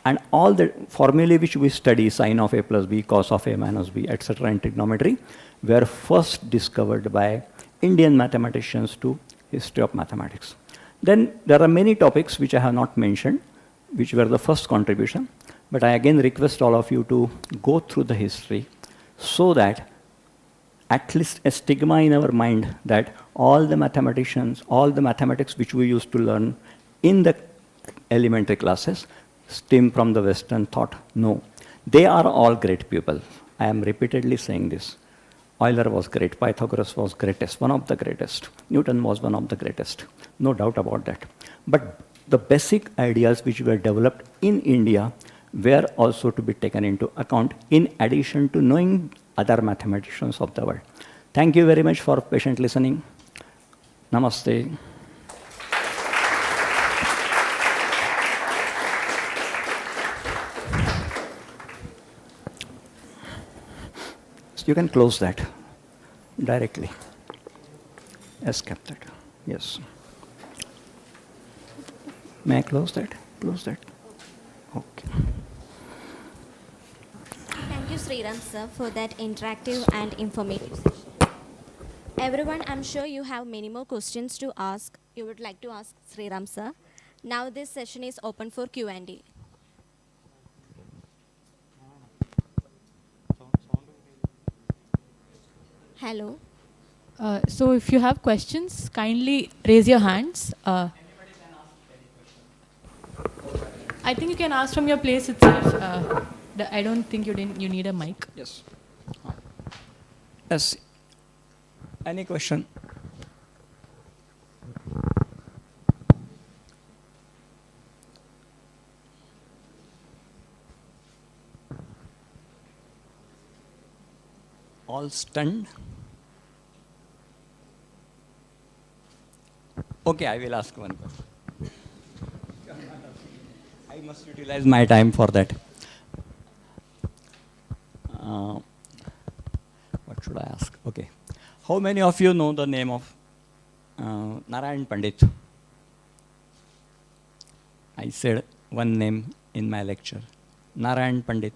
And all the formulae which we study, sine of a plus b, cos of a minus b, etc. in trigonometry, were first discovered by Indian mathematicians to history of mathematics. Then there are many topics which I have not mentioned, which were the first contribution. But I again request all of you to go through the history so that at least a stigma in our mind that all the mathematicians, all the mathematics which we used to learn in the elementary classes stem from the Western thought. No. They are all great people. I am repeatedly saying this. Euler was great. Pythagoras was greatest, one of the greatest. Newton was one of the greatest. No doubt about that. But the basic ideas which were developed in India were also to be taken into account in addition to knowing other mathematicians of the world. Thank you very much for patient listening. Namaste. You can close that directly. Escape that. Yes. May I close that? Close that. Okay. Thank you, Shriram sir, for that interactive and informative session. Everyone, I'm sure you have many more questions to ask. You would like to ask Shriram sir. Now this session is open for Q&A. Hello. So if you have questions, kindly raise your hands. I think you can ask from your place itself. I don't think you need a mic. Yes. Yes. Any question? All stunned? Okay, I will ask one question. I must utilize my time for that. What should I ask? Okay. How many of you know the name of Narayan Pandit? I said one name in my lecture. Narayan Pandit.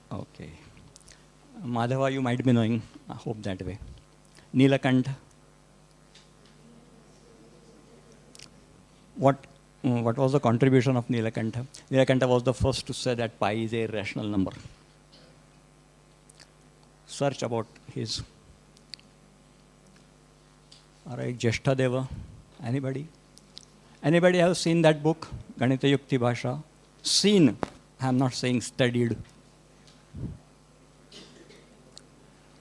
Okay. Madhava, you might be knowing. I hope that way. Nilakanta. What was the contribution of Nilakanta? Nilakanta was the first to say that pi is a rational number. Search about his. All right, Jeshtadeva. Anybody? Anybody have seen that book, Ganita Yukti Bhasha? Seen. I'm not saying studied.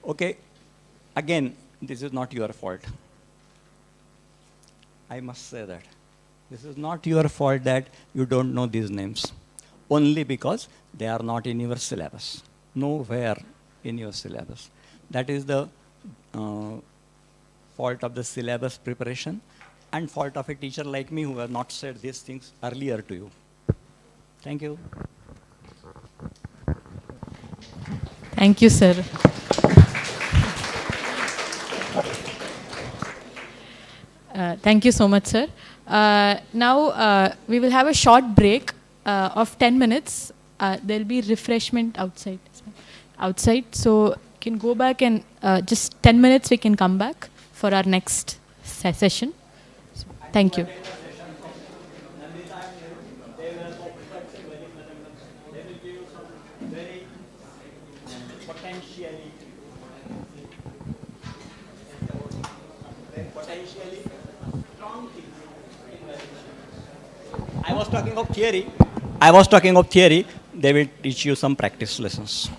Okay. Again, this is not your fault. I must say that. This is not your fault that you don't know these names. Only because they are not in your syllabus. Nowhere in your syllabus. That is the fault of the syllabus preparation and fault of a teacher like me who has not said these things earlier to you. Thank you. Thank you, sir. Thank you so much, sir. Now we will have a short break of 10 minutes. There will be refreshment outside. Outside, so you can go back and just 10 minutes we can come back for our next session. So, thank you. I was talking of theory. I was talking of theory. They will teach you some practice lessons.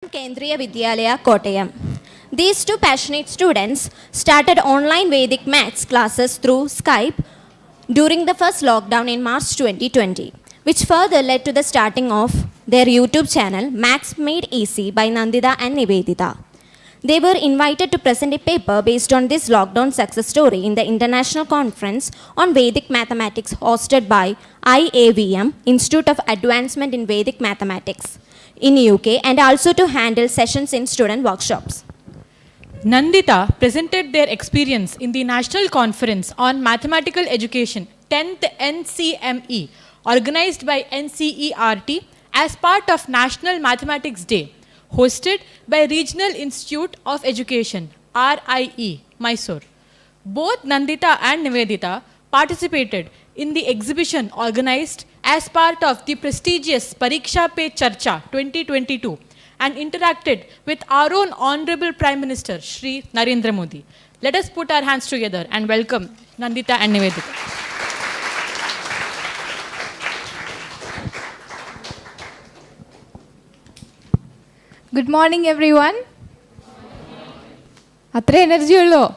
Kendriya Vidyalaya, Kottayam. These two passionate students started online Vedic maths classes through Skype during the first lockdown in March 2020, which further led to the starting of their YouTube channel, Maths Made Easy by Nanditha and Niveditha. They were invited to present a paper based on this lockdown success story in the International Conference on Vedic Mathematics hosted by IAVM, Institute of Advancement in Vedic Mathematics, in UK, and also to handle sessions in student workshops. Nanditha presented their experience in the National Conference on Mathematical Education, 10th NCME, organized by NCERT as part of National Mathematics Day, hosted by Regional Institute of Education, RIE, Mysore. Both Nanditha and Niveditha participated in the exhibition organized as part of the prestigious Pariksha Pe Charcha 2022 and interacted with our own Honorable Prime Minister, Shri Narendra Modi. Let us put our hands together and welcome Nanditha and Niveditha. Good morning, everyone. Atre energy ullo.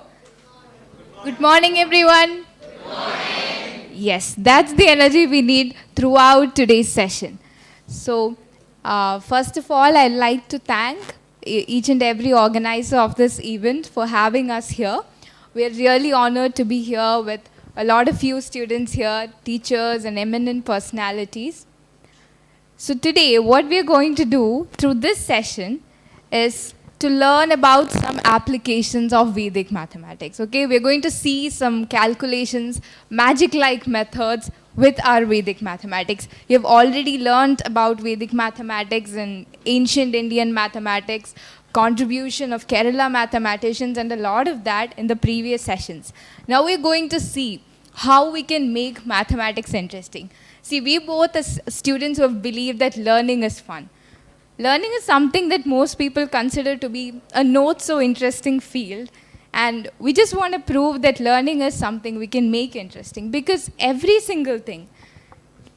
Good morning, everyone. Good morning. Yes, that's the energy we need throughout today's session. So, first of all, I'd like to thank each and every organizer of this event for having us here. We're really honored to be here with a lot of you students here, teachers and eminent personalities. So today, what we're going to do through this session is to learn about some applications of Vedic mathematics. Okay, we're going to see some calculations, magic-like methods with our Vedic mathematics. You've already learned about Vedic mathematics and ancient Indian mathematics, contribution of Kerala mathematicians, and a lot of that in the previous sessions. Now we're going to see how we can make mathematics interesting. See, we both as students who have believed that learning is fun. Learning is something that most people consider to be a not so interesting field. And we just want to prove that learning is something we can make interesting, because every single thing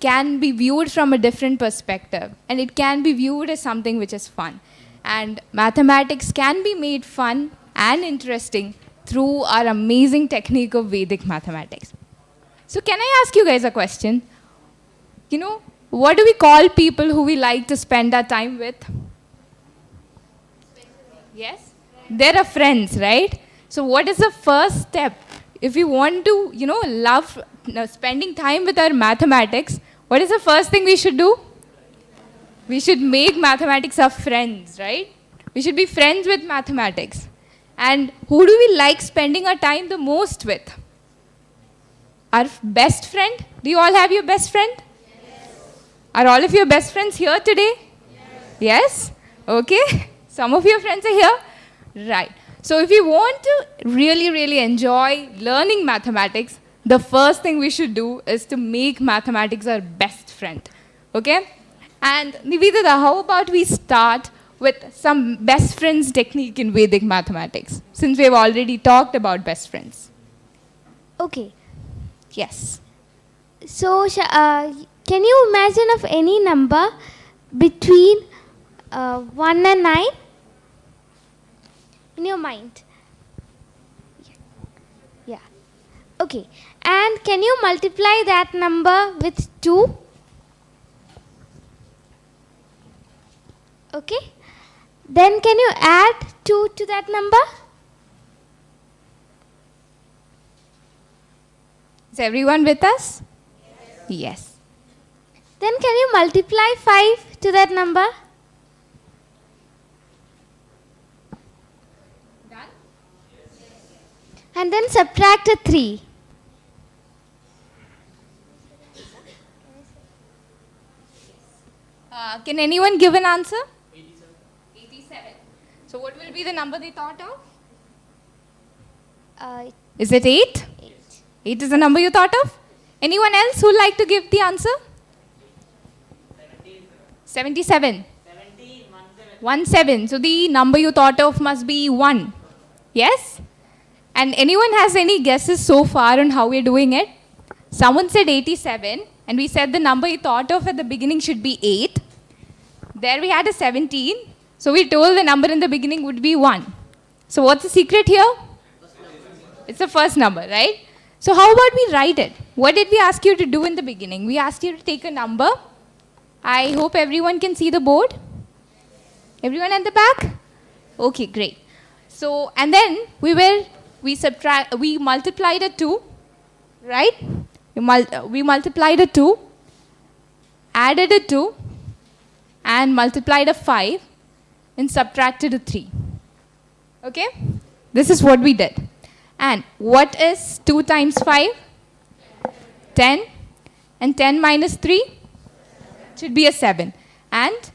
can be viewed from a different perspective, and it can be viewed as something which is fun. And mathematics can be made fun and interesting through our amazing technique of Vedic mathematics. So can I ask you guys a question? You know, what do we call people who we like to spend our time with? Yes? They're our friends, right? So what is the first step? If we want to, love spending time with our mathematics, what is the first thing we should do? We should make mathematics our friends, right? We should be friends with mathematics. And who do we like spending our time the most with? Our best friend? Do you all have your best friend? Are all of your best friends here today? Yes? Okay. Some of your friends are here? Right. So if you want to really enjoy learning mathematics, the first thing we should do is to make mathematics our best friend. Okay? And Niveditha, how about we start with some best friends technique in Vedic mathematics, since we've already talked about best friends. Okay. Yes. So, can you imagine of any number between 1 and 9 in your mind? Yeah. Okay. And can you multiply that number with 2? Okay. Then can you add 2 to that number? Is everyone with us? Yes. Then can you multiply 5 to that number? Done? And then subtract a 3. Can anyone give an answer? 87. So what will be the number they thought of? Is it 8? 8 is the number you thought of? Anyone else who would like to give the answer? 77. 17. So the number you thought of must be 1. Yes? And anyone has any guesses so far on how we're doing it? Someone said 87, and we said the number you thought of at the beginning should be 8. There we had a 17. So we told the number in the beginning would be 1. So what's the secret here? It's the first number, right? So how about we write it? What did we ask you to do in the beginning? We asked you to take a number. I hope everyone can see the board. Everyone at the back? Okay, great. So, and then we multiplied a 2, right? We multiplied a 2, added a 2, and multiplied a 5, and subtracted a 3. Okay? This is what we did. And what is 2 times 5? 10. And 10 minus 3? Should be a 7. And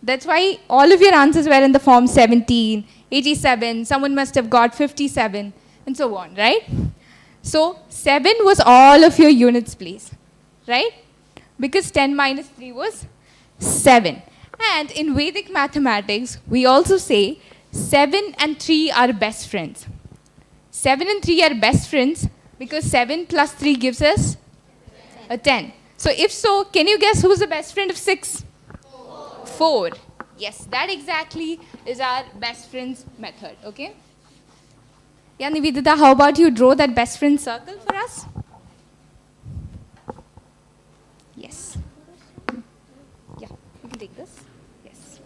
that's why all of your answers were in the form 17, 87, someone must have got 57, and so on, right? So 7 was all of your units place, right? Because 10 minus 3 was 7. And in Vedic mathematics, we also say 7 and 3 are best friends. 7 and 3 are best friends because 7 plus 3 gives us a 10. So if so, can you guess who's the best friend of 6? 4. Yes, that exactly is our best friends method, okay? Yeah, Niveditha, how about you draw that best friend circle for us? Yes. Yeah, you can take this. Yes.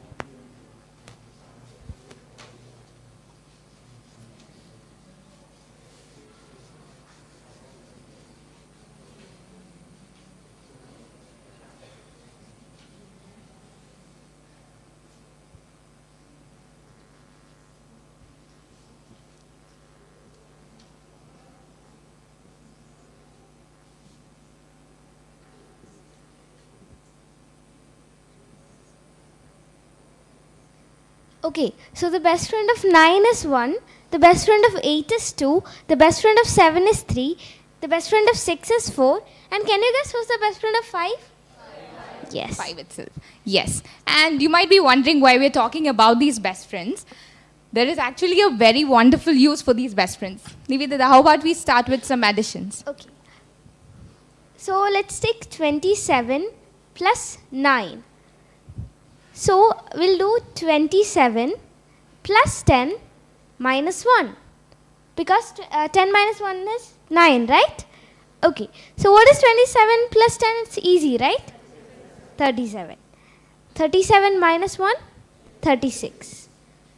Okay, so the best friend of 9 is 1, the best friend of 8 is 2, the best friend of 7 is 3, the best friend of 6 is 4, and can you guess who's the best friend of 5? Yes. 5 itself. Yes. And you might be wondering why we're talking about these best friends. There is actually a very wonderful use for these best friends. Niveditha, how about we start with some additions? Okay. So let's take 27 plus 9. So we'll do 27 plus 10 minus 1. Because 10 minus 1 is 9, right? Okay. So what is 27 plus 10? It's easy, right? 37. 37 minus 1? 36.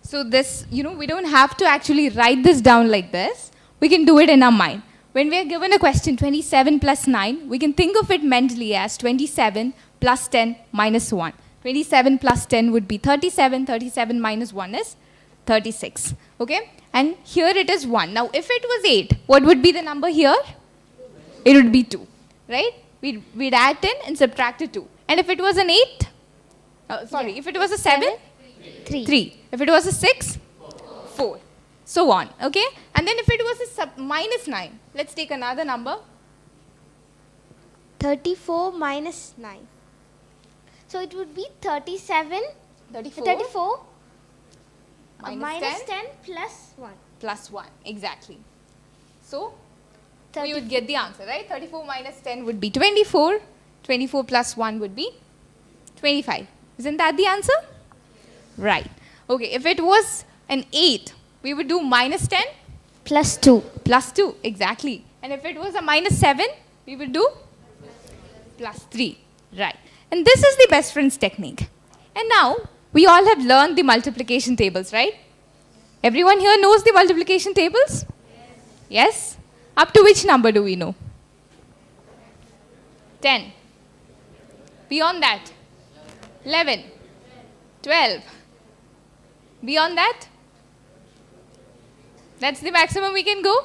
So this, we don't have to actually write this down like this. We can do it in our mind. When we are given a question, 27 plus 9, we can think of it mentally as 27 plus 10 minus 1. 27 plus 10 would be 37. 37 minus 1 is 36. Okay? And here it is 1. Now, if it was 8, what would be the number here? It would be 2. Right? We'd add 10 and subtract 2. And if it was an 8, if it was a 7, 3. If it was a 6, 4. So on. Okay? And then if it was a minus 9, let's take another number. 34 minus 9. So it would be 37. 34 minus 10 plus 1. Plus 1, exactly. So, we would get the answer, right? 34 minus 10 would be 24. 24 plus 1 would be 25. Isn't that the answer? Right. Okay, if it was an 8, we would do minus 10. Plus 2. Plus 2, exactly. And if it was a minus 7, we would do plus 3. Right. And this is the best friends technique. And now, we all have learned the multiplication tables, right? Everyone here knows the multiplication tables? Yes? Up to which number do we know? 10. Beyond that? 11. 12. Beyond that? That's the maximum we can go?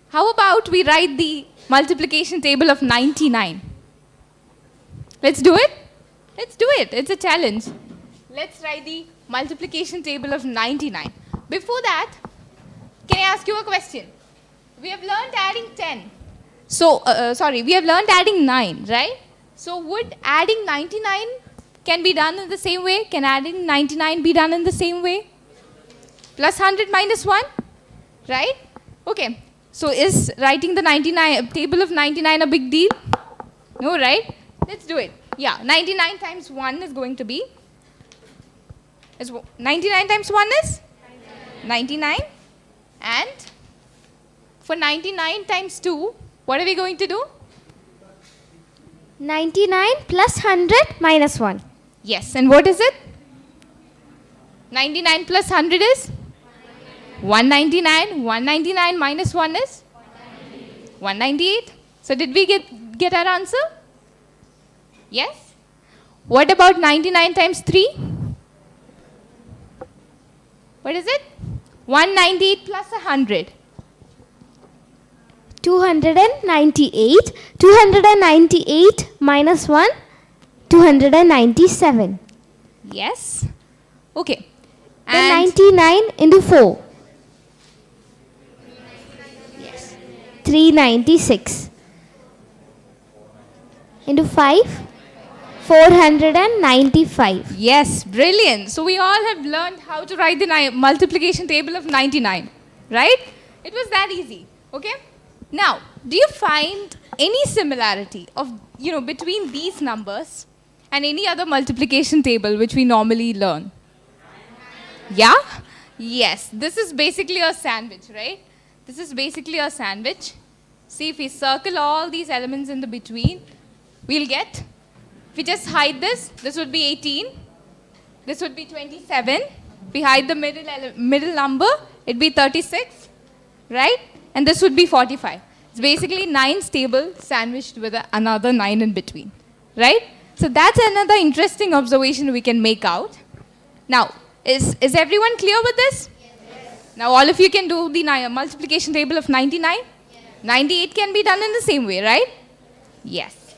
How about we write the multiplication table of 99? Let's do it? Let's do it. It's a challenge. Let's write the multiplication table of 99. Before that, can I ask you a question? We have learned adding 10. So, we have learned adding 9, right? So, would adding 99 can be done in the same way? Can adding 99 be done in the same way? Plus 100 minus 1, right? Okay. So, is writing the table of 99 a big deal? No, right? Let's do it. Yeah, 99 times 1 is going to be Is 99 times 1 is? 99. And for 99 times 2, what are we going to do? 99 plus 100 minus 1. Yes, and what is it? 99 plus 100 is? 199. 199 minus 1 is? 198. So did we get our answer? Yes? What about 99 times 3? What is it? 198 plus 100. 298. 298 minus 1. 297. Yes. Okay. Then And 99 into 4. Yes. 396. Into 5. 495. yes, brilliant. So we all have learned how to write the multiplication table of 99, right? It was that easy. Okay. Now, do you find any similarity of between these numbers and any other multiplication table which we normally learn? Yeah? Yes. This is basically a sandwich, right? This is basically a sandwich. See, if we circle all these elements in the between, we'll get, if we just hide this would be 18. This would be 27. If we hide the middle number, it'd be 36, right? And this would be 45. It's basically 9 stable sandwiched with another 9 in between, right? So that's another interesting observation we can make out. Now, is everyone clear with this? Yes. Now all of you can do the multiplication table of 99? Yes. 98 can be done in the same way, right? Yes.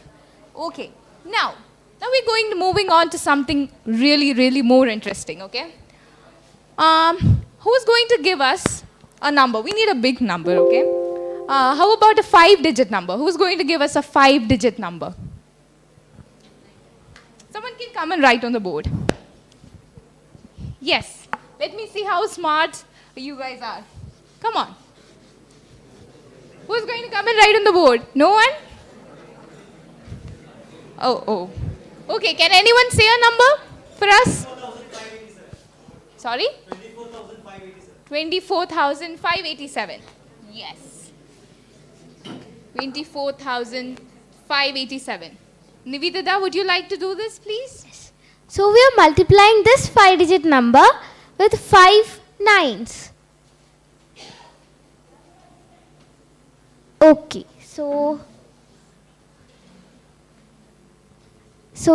Okay. Now we're moving on to something really, really more interesting, okay? Who's going to give us a number? We need a big number, okay? How about a 5-digit number? Who's going to give us a 5-digit number? Someone can come and write on the board. Yes. Let me see how smart you guys are. Come on. Who's going to come and write on the board? No one? Oh. Okay, can anyone say a number for us? 24,587. Sorry? 24,587. Yes. 24,587. Niveditha, would you like to do this, please? Yes. So we are multiplying this 5-digit number with 5 nines. Okay, so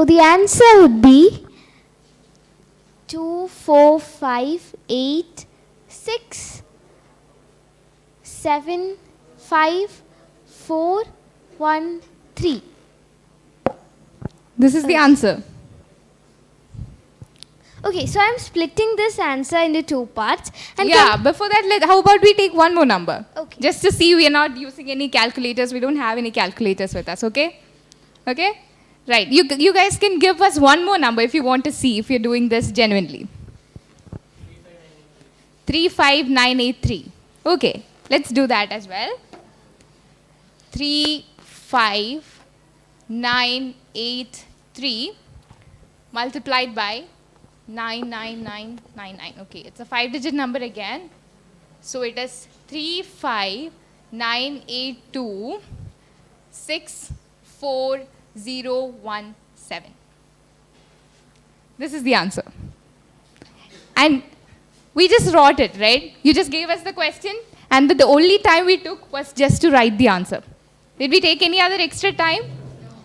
the answer would be 2, 4, 5, 8, 6, 7, 5, 4, 1, 3. This is the answer. Okay, so I'm splitting this answer into 2 parts. And Before that, how about we take one more number? Okay. Just to see we are not using any calculators. We don't have any calculators with us, okay? Okay? Right. You guys can give us one more number if you want to see if you're doing this genuinely. 35983. Okay. Let's do that as well. 35983 multiplied by 99999. Okay, it's a 5-digit number again. So it is 35982 64017. This is the answer. And we just wrote it, right? You just gave us the question, and the only time we took was just to write the answer. Did we take any other extra time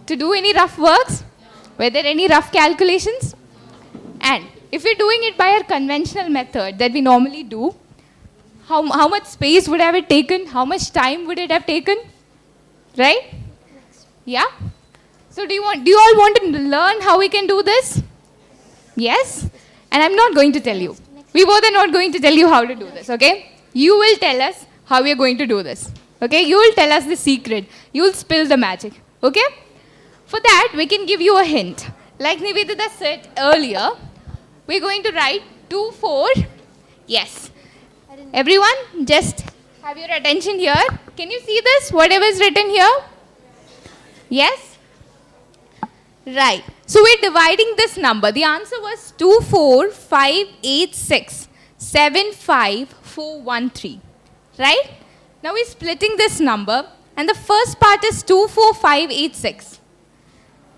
to do any rough works? Were there any rough calculations? And if we're doing it by our conventional method that we normally do, how much space would have it taken? How much time would it have taken? Right? Yeah? So do you all want to learn how we can do this? Yes? And I'm not going to tell you. We both are not going to tell you how to do this, okay? You will tell us how we are going to do this. Okay? You will tell us the secret. You will spill the magic. Okay? For that, we can give you a hint. Like Niveditha said earlier, we're going to write 2, 4. Yes. Everyone, just have your attention here. Can you see this? Whatever is written here? Yes? Right. So we're dividing this number. The answer was 24586 75413. Right? Now we're splitting this number, and the first part is 24586.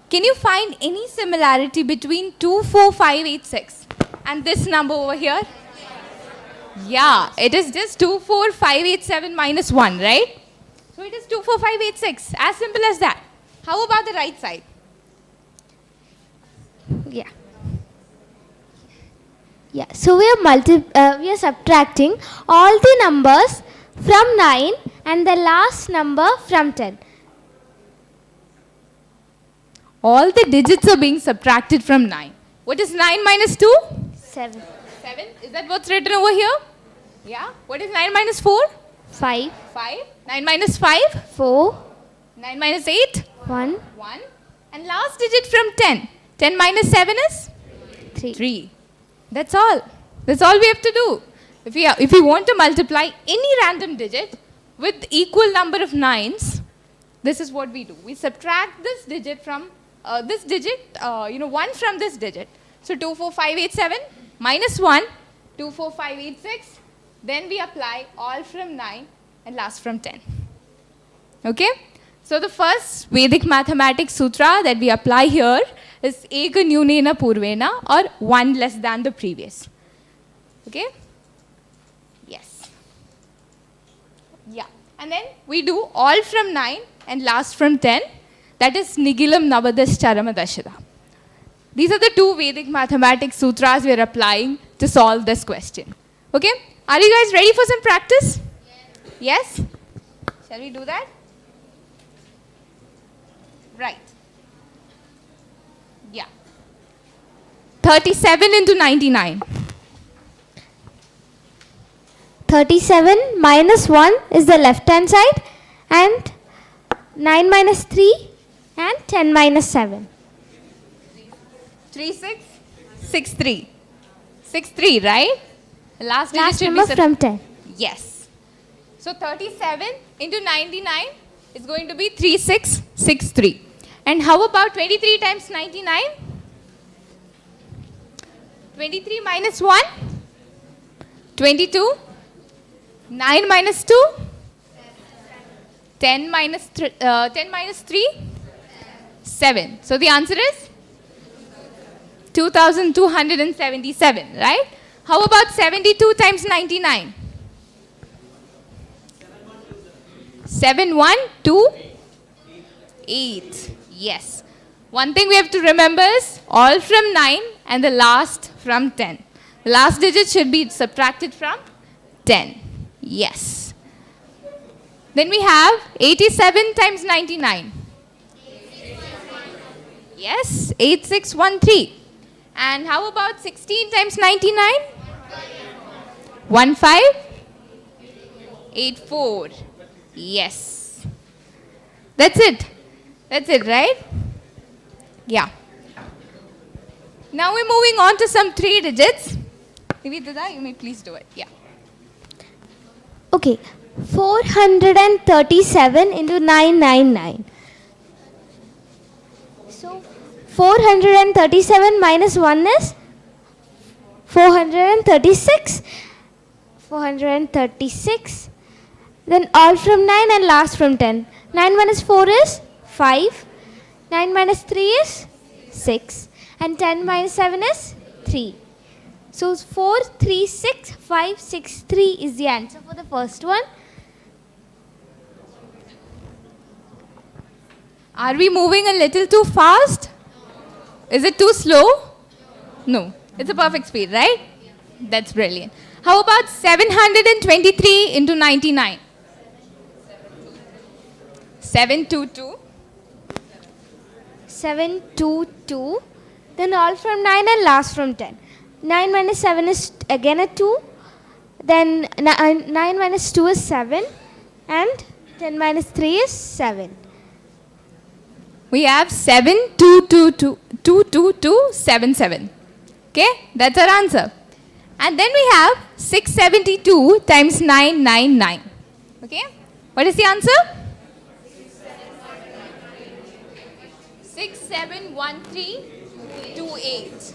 Can you find any similarity between 24586 and this number over here? Yeah, it is just 24587 minus 1, right? So it is 24586. As simple as that. How about the right side? Yeah. Yeah. So we are subtracting all the numbers from 9 and the last number from 10. All the digits are being subtracted from 9. What is 9 minus 2? 7. 7. Is that what's written over here? Yeah. What is 9 minus 4? 5. 5. 9 minus 5? 4. 9 minus 8? 1. 1. And last digit from 10. 10 minus 7 is? 3. 3. That's all. That's all we have to do. If we want to multiply any random digit with equal number of 9s, this is what we do. We subtract this digit from 1 from this digit. So 24587 minus 1, 24586. Then we apply all from 9 and last from 10. Okay? So the first Vedic mathematics sutra that we apply here is eka nyunena purvena, or 1 less than the previous. Okay? Yes. Yeah. And then we do all from 9 and last from 10. That is Nigilam Navadas Charamadashada. These are the two Vedic mathematics sutras we are applying to solve this question. Okay? Are you guys ready for some practice? Yes? Shall we do that? Right. Yeah. 37 into 99. 37 minus 1 is the left hand side, and 9 minus 3 and 10 minus 7. 3663. 63, right? The last digit Last should number be from 10. Yes. So 37 into 99 is going to be 3663. And how about 23 times 99? 23 minus 1? 22. 9 minus 2? 10 minus 3? 7. So the answer is 2277, right? How about 72 times 99? 7128. Yes. One thing we have to remember is all from 9 and the last from 10. The last digit should be subtracted from 10. Yes. Then we have 87 times 99. Yes, 8613. And how about 16 times 99? 1584. Yes. That's it. That's it, right? Yeah. Now we're moving on to some 3 digits. Niveditha, you may please do it. Yeah. Okay. 437 into 999. So 437 minus 1 is 436. 436. Then all from 9 and last from 10. 9 minus 4 is 5. 9 minus 3 is 6. And 10 minus 7 is 3. So 436563 is the answer for the first one. Are we moving a little too fast? Is it too slow? No. It's a perfect speed, right? That's brilliant. How about 723 into 99? 722. 722. Then all from 9 and last from 10. 9 minus 7 is again a 2. Then 9 minus 2 is 7. And 10 minus 3 is 7. We have 72277. Okay, that's our answer. And then we have 672 times 999. Okay, what is the answer? 6 671328.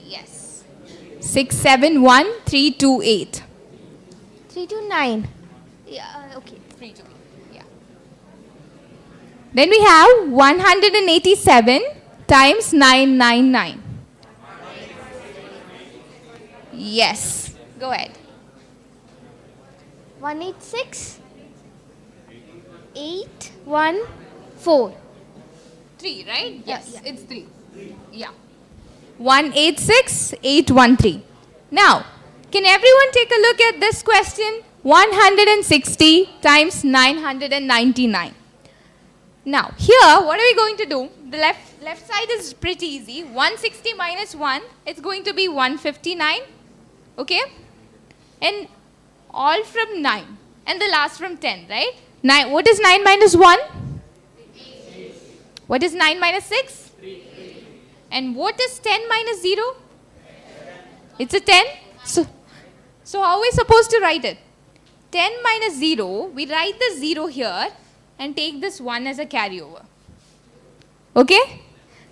Yes. 671328. 329. Yeah, okay. 328. Yeah. Then we have 187 times 999. Yes. Go ahead. 186 814. 3, right? Yes, yeah. it's 3. Yeah. 186813. Now, can everyone take a look at this question? 160 times 999. Now, here, what are we going to do? The left side is pretty easy. 160 minus 1, it's going to be 159. Okay? And all from 9. And the last from 10, right? 9. What is 9 minus 1? What is 9 minus 6? And what is 10 minus 0? It's a 10. So how are we supposed to write it? 10 minus 0, we write the 0 here and take this 1 as a carryover. Okay?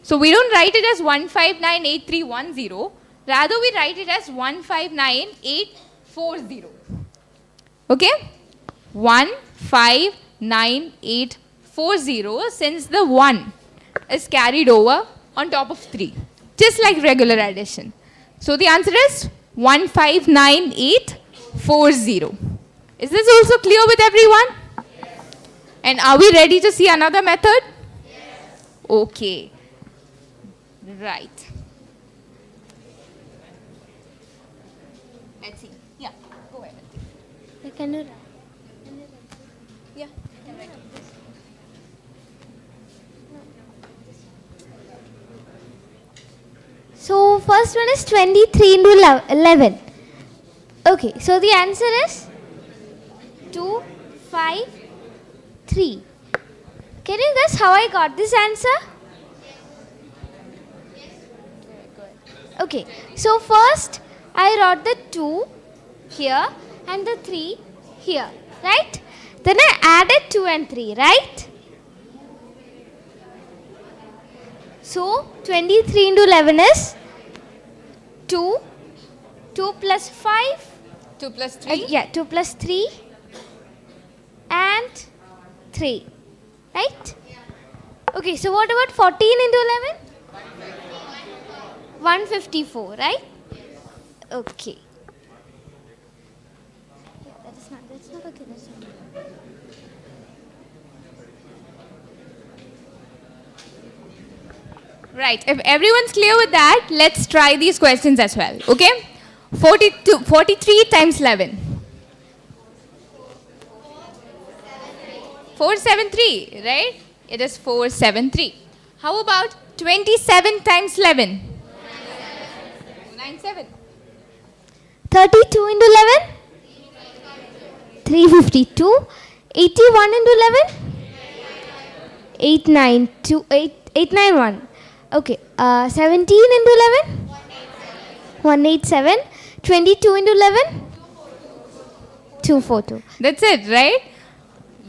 So we don't write it as 1598310. Rather, we write it as 159840. Okay? 159840, since the 1 is carried over on top of 3. Just like regular addition. So the answer is 159840. Is this also clear with everyone? Yes. And are we ready to see another method? Yes. Okay. Right. Let's see. Yeah, go ahead. Can you Yeah. So first one is 23 into 11. Okay, so the answer is 2, 5, 3. Can you guess how I got this answer? Okay, so first I wrote the 2 here and the 3 here, right? Then I added 2 and 3, right? So 23 into 11 is 2, 2 plus 5. 2 plus 3? Yeah, 2 plus 3 and 3, right? Okay, so what about 14 into 11? 154, right? Okay. Yeah, that's not okay. That's not. Right. If everyone's clear with that, let's try these questions as well. Okay? 43 times 11. 473, right? It is 473. How about 27 times 11? 297. 32 into 11? 352. 81 into 11? 891. Okay. 17 into 11? 187. 22 into 11? 242. That's it, right?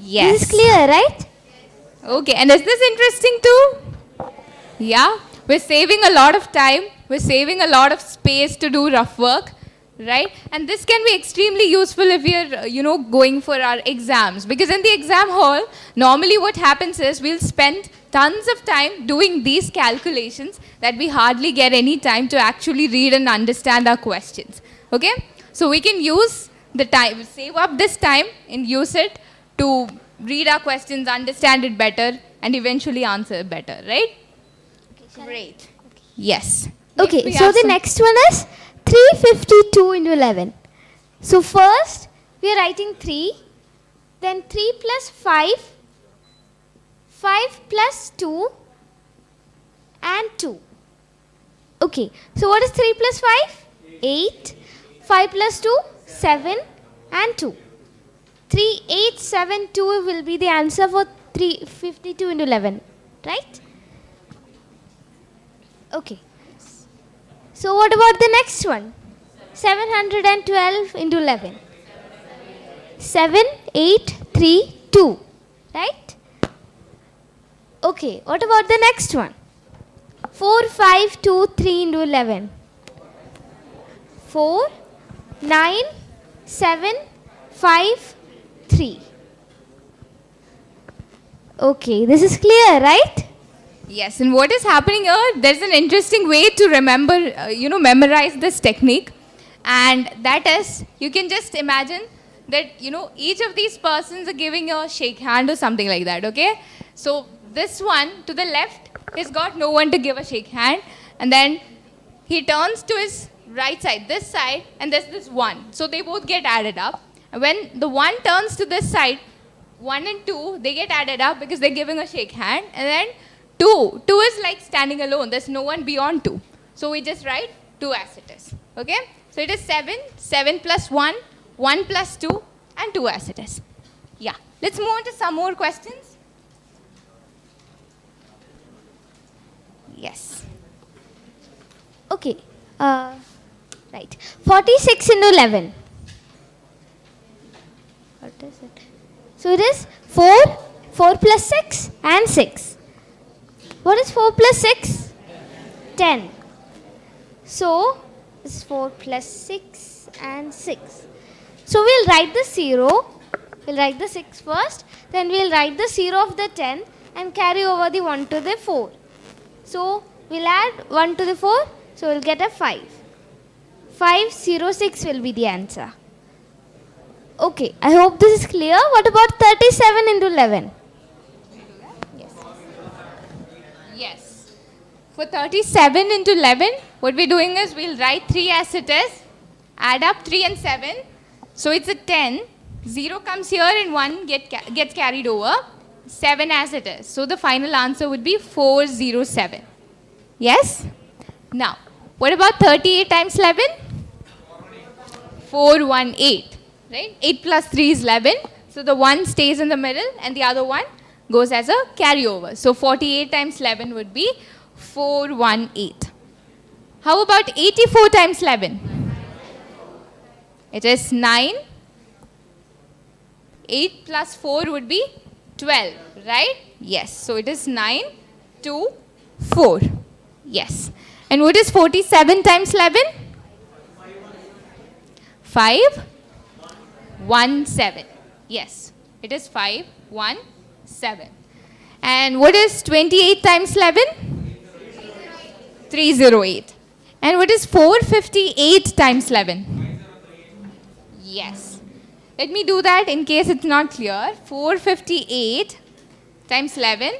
Yes. This is clear, right? Okay, and is this interesting too? Yeah, we're saving a lot of time, we're saving a lot of space to do rough work, right? And this can be extremely useful if we're, going for our exams. Because in the exam hall, normally what happens is we'll spend tons of time doing these calculations that we hardly get any time to actually read and understand our questions. Okay? So we can use the time, save up this time and use it to read our questions, understand it better, and eventually answer it better, right? Okay, Great. Yes. Okay, so the next one is 352 into 11. So first, we are writing 3, then 3 plus 5, 5 plus 2, and 2. Okay, so what is 3 plus 5? 8. 5 plus 2, 7, and 2. 3872 will be the answer for 352 into 11, right? Okay. So what about the next one? 712 into 11. 7, 8, 3, 2, right? Okay, what about the next one? 4, 5, 2, 3 into 11. 4, 9, 7, 5, 3. Okay, this is clear, right? Yes, and what is happening here, there's an interesting way to remember, memorize this technique. And that is, you can just imagine that, each of these persons are giving a shake hand or something like that, okay? So this one to the left has got no one to give a shake hand. And then he turns to his right side, this side, and there's this one. So they both get added up. And when the one turns to this side, 1 and 2, they get added up because they're giving a shake hand. And then 2 is like standing alone. There's no one beyond 2. So we just write 2 as it is. Okay? So it is 7, 7 plus 1, 1 plus 2, and 2 as it is. Yeah. Let's move on to some more questions. Yes. Okay. Right. 46 into 11. What is it? So it is 4, 4 plus 6, and 6. What is 4 plus 6? 10. So, this is 4 plus 6 and 6. So, we'll write the 0. We'll write the 6 first. Then we'll write the 0 of the 10 and carry over the 1 to the 4. So, we'll add 1 to the 4. So, we'll get a 5. 506 will be the answer. Okay, I hope this is clear. What about 37 into 11? Yes. For 37 into 11, what we're doing is we'll write 3 as it is, add up 3 and 7. So it's a 10. 0 comes here and 1 gets carried over. 7 as it is. So the final answer would be 407. Yes? Now, what about 38 times 11? 418. Right? 8 plus 3 is 11. So the 1 stays in the middle and the other one goes as a carryover. So 48 times 11 would be 418. How about 84 times 11? It is 9. 8 plus 4 would be 12, right? Yes. So it is 9, 2, 4. Yes. And what is 47 times 11? 5, 1, 7. Yes. It is 5, 1, 7. And what is 28 times 11? 308. And what is 458 times 11? Yes. Let me do that in case it's not clear. 458 times 11.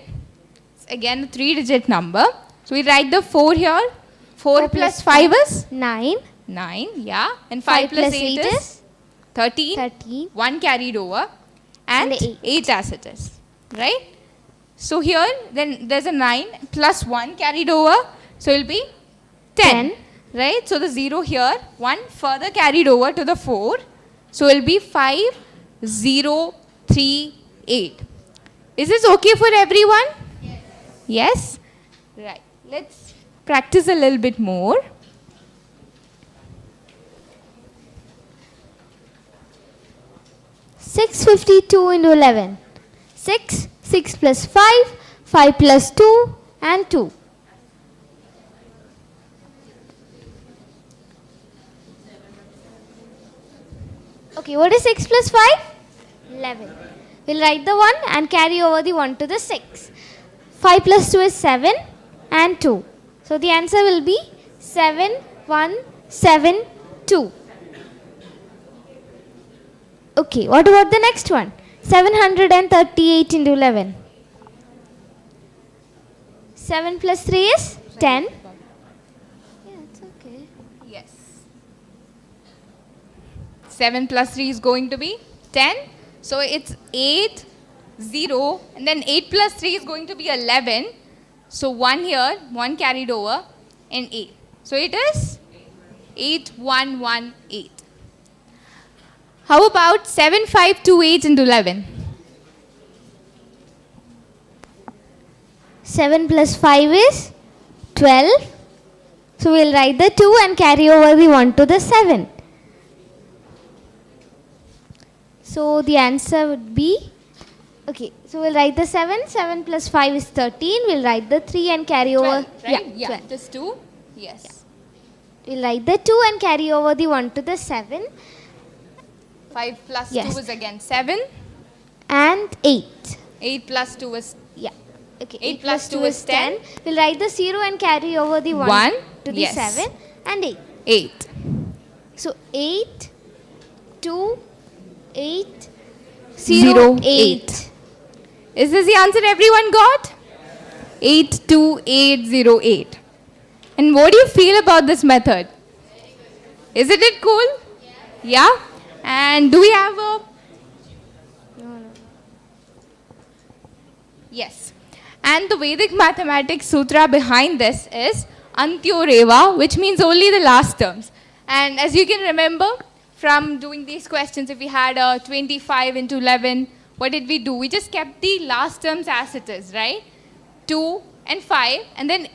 It's again a 3-digit number. So we write the 4 here. 4 plus 5 is? 9. 9, yeah. And 5 plus 8 is? 13. 13. 1 carried over. And 8 as it is. Right? So here, then there's a 9 plus 1 carried over. So it will be 10. Right? So the 0 here, 1 further carried over to the 4. So it will be 5, 0, 3, 8. Is this okay for everyone? Yes. Yes? Right. Let's practice a little bit more. $652 into 11. 6, 6 plus 5, 5 plus 2, and 2. Okay, what is 6 plus 5? 11. We'll write the 1 and carry over the 1 to the 6. 5 plus 2 is 7 and 2. So the answer will be 7, 1, 7, 2. Okay, what about the next one? 738 into 11. 7 plus 3 is 10. Yeah, it's okay. Yes. 7 plus 3 is going to be 10. So it's 8, 0, and then 8 plus 3 is going to be 11. So 1 here, 1 carried over, and 8. So it is 8118. How about 7528 into 11? 7 plus 5 is 12. So we'll write the 2 and carry over the 1 to the 7. So the answer would be, okay, So we'll write the 7. 7 plus 5 is 13. We'll write the 3 and carry over. 12, right? Yeah. 12. Just 2. Yes. We'll write the 2 and carry over the 1 to the 7. 5 plus Yes. 2 is again 7. And 8. 8 plus 2 is Yeah. Okay. 8 plus 2 is 10. We'll write the 0 and carry over the 1, 1, to the yes. 7 and 8. 8. So 8, 2, 8, 0, 0, 8. Is this the answer everyone got? 82808. And what do you feel about this method? Isn't it cool? Yeah? And do we have a... Yes. And the Vedic mathematics sutra behind this is Antyoreva, which means only the last terms. And as you can remember from doing these questions, if we had a 25 into 11, what did we do? We just kept the last terms as it is, right? 2 and 5, and then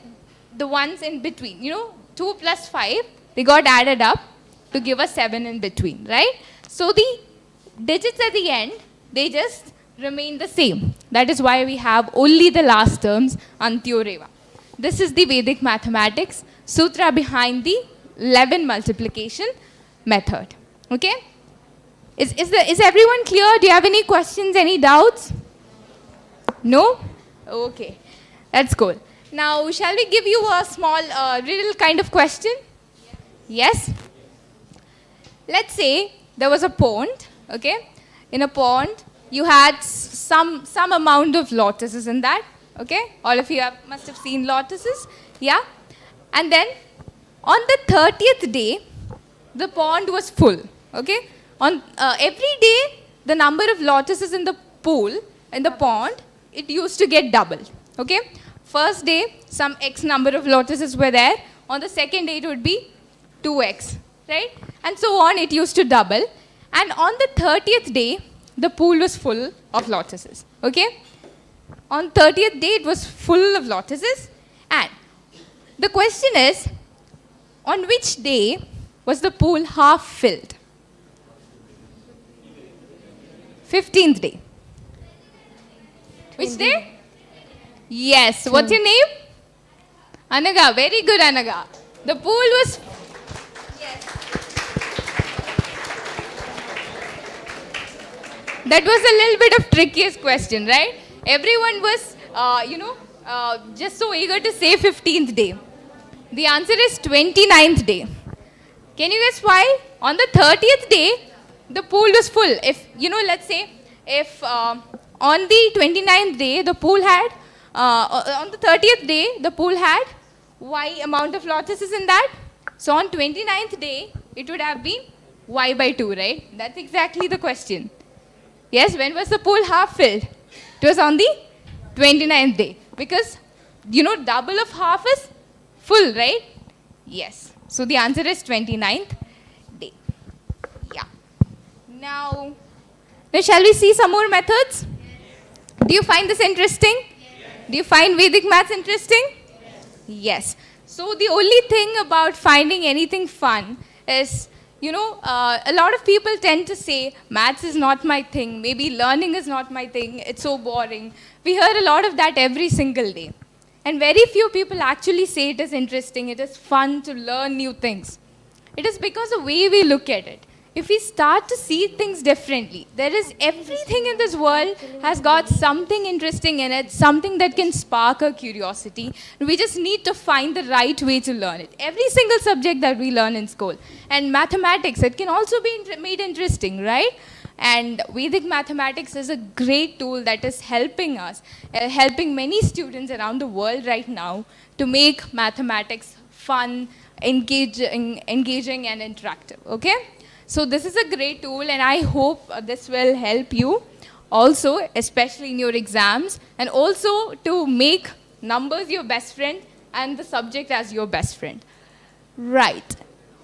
the ones in between. 2 plus 5, they got added up to give us 7 in between, right? So the digits at the end, they just remain the same. That is why we have only the last terms, Antyoreva. This is the Vedic mathematics sutra behind the 11 multiplication method. Okay? Is everyone clear? Do you have any questions, any doubts? No? Okay. That's cool. Now, shall we give you a small riddle kind of question? Yes? Let's say there was a pond, okay? In a pond, you had some amount of lotuses in that, okay? All of you must have seen lotuses, yeah? And then, on the 30th day, the pond was full, okay? On every day, the number of lotuses in the pool, in the pond, it used to get double, okay? First day, some X number of lotuses were there. On the second day, it would be 2X, right? And so on, it used to double. And on the 30th day, the pool was full of lotuses, okay? On 30th day, it was full of lotuses. And the question is, on which day was the pool half filled? 15th day. Which day? Yes. What's your name? Anaga. Very good, Anaga. The pool was... Yes. That was a little bit of trickiest question, right? Everyone was, just so eager to say 15th day. The answer is 29th day. Can you guess why? On the 30th day, the pool was full. If, let's say, if on the 29th day, the pool had, on the 30th day, the pool had Y amount of lotuses in that. So on 29th day, it would have been Y by 2, right? That's exactly the question. Yes, when was the pool half filled? It was on the 29th day. Because, double of half is full, right? Yes. So the answer is 29th day. Yeah. Now shall we see some more methods? Do you find this interesting? Do you find Vedic maths interesting? Yes. So the only thing about finding anything fun is, a lot of people tend to say, maths is not my thing, maybe learning is not my thing, it's so boring. We hear a lot of that every single day. And very few people actually say it is interesting, it is fun to learn new things. It is because the way we look at it. If we start to see things differently, there is everything in this world has got something interesting in it, something that can spark our curiosity. We just need to find the right way to learn it. Every single subject that we learn in school. And mathematics, it can also be made interesting, right? And Vedic mathematics is a great tool that is helping us, helping many students around the world right now to make mathematics fun, engaging and interactive, okay? So this is a great tool, and I hope this will help you also, especially in your exams, and also to make numbers your best friend and the subject as your best friend. Right.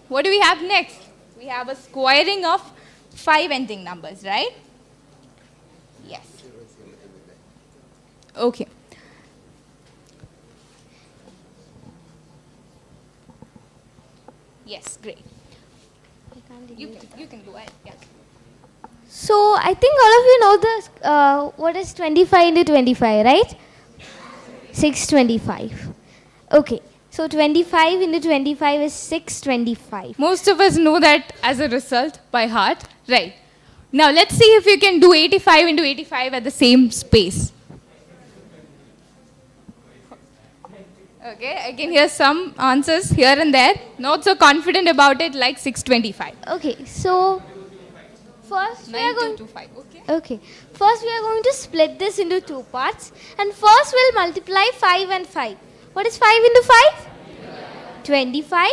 What do we have next? We have a squaring of 5 ending numbers, right? Yes. Okay. Yes, great. You can go ahead. Yeah. So I think all of you know this. What is 25 into 25, right? 625. Okay. So 25 into 25 is 625. Most of us know that as a result by heart. Right. Now let's see if you can do 85 into 85 at the same space. Okay, I can hear some answers here and there. Not so confident about it like 625. Okay. So first we are going. 9225. Okay. Okay. First we are going to split this into two parts, and first we'll multiply 5 and 5. What is 5 into 5? 25.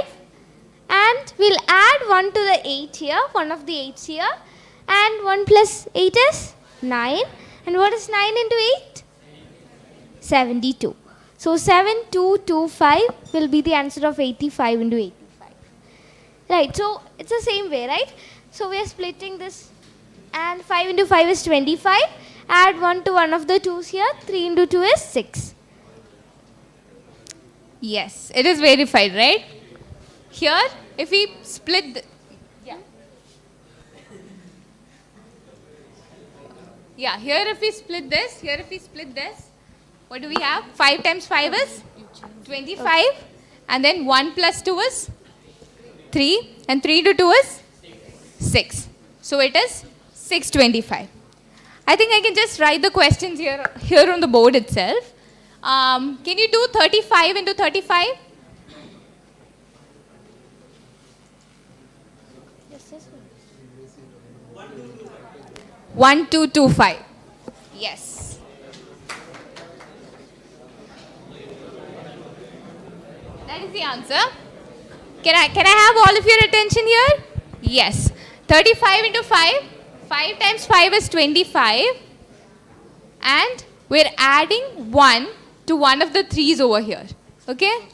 And we'll add 1 to the 8 here, one of the 8s here. And 1 plus 8 is 9. And what is 9 into 8? 72. So 7225 will be the answer of 85 into 85. Right, so it's the same way, right? So we are splitting this, and 5 into 5 is 25. Add 1 to one of the 2's here. 3 into 2 is 6. Yes, it is verified, right? Here, if we split the, here if we split this, what do we have? 5 times 5 is 25, and then 1 plus 2 is 3, and 3 to 2 is 6. So it is 625. I think I can just write the questions here on the board itself. Can you do 35 into 35? Yes, yes. 1225. Yes. That is the answer. Can I have all of your attention here? Yes. 35 into 5. 5 times 5 is 25. And we're adding 1 to one of the 3's over here. Okay?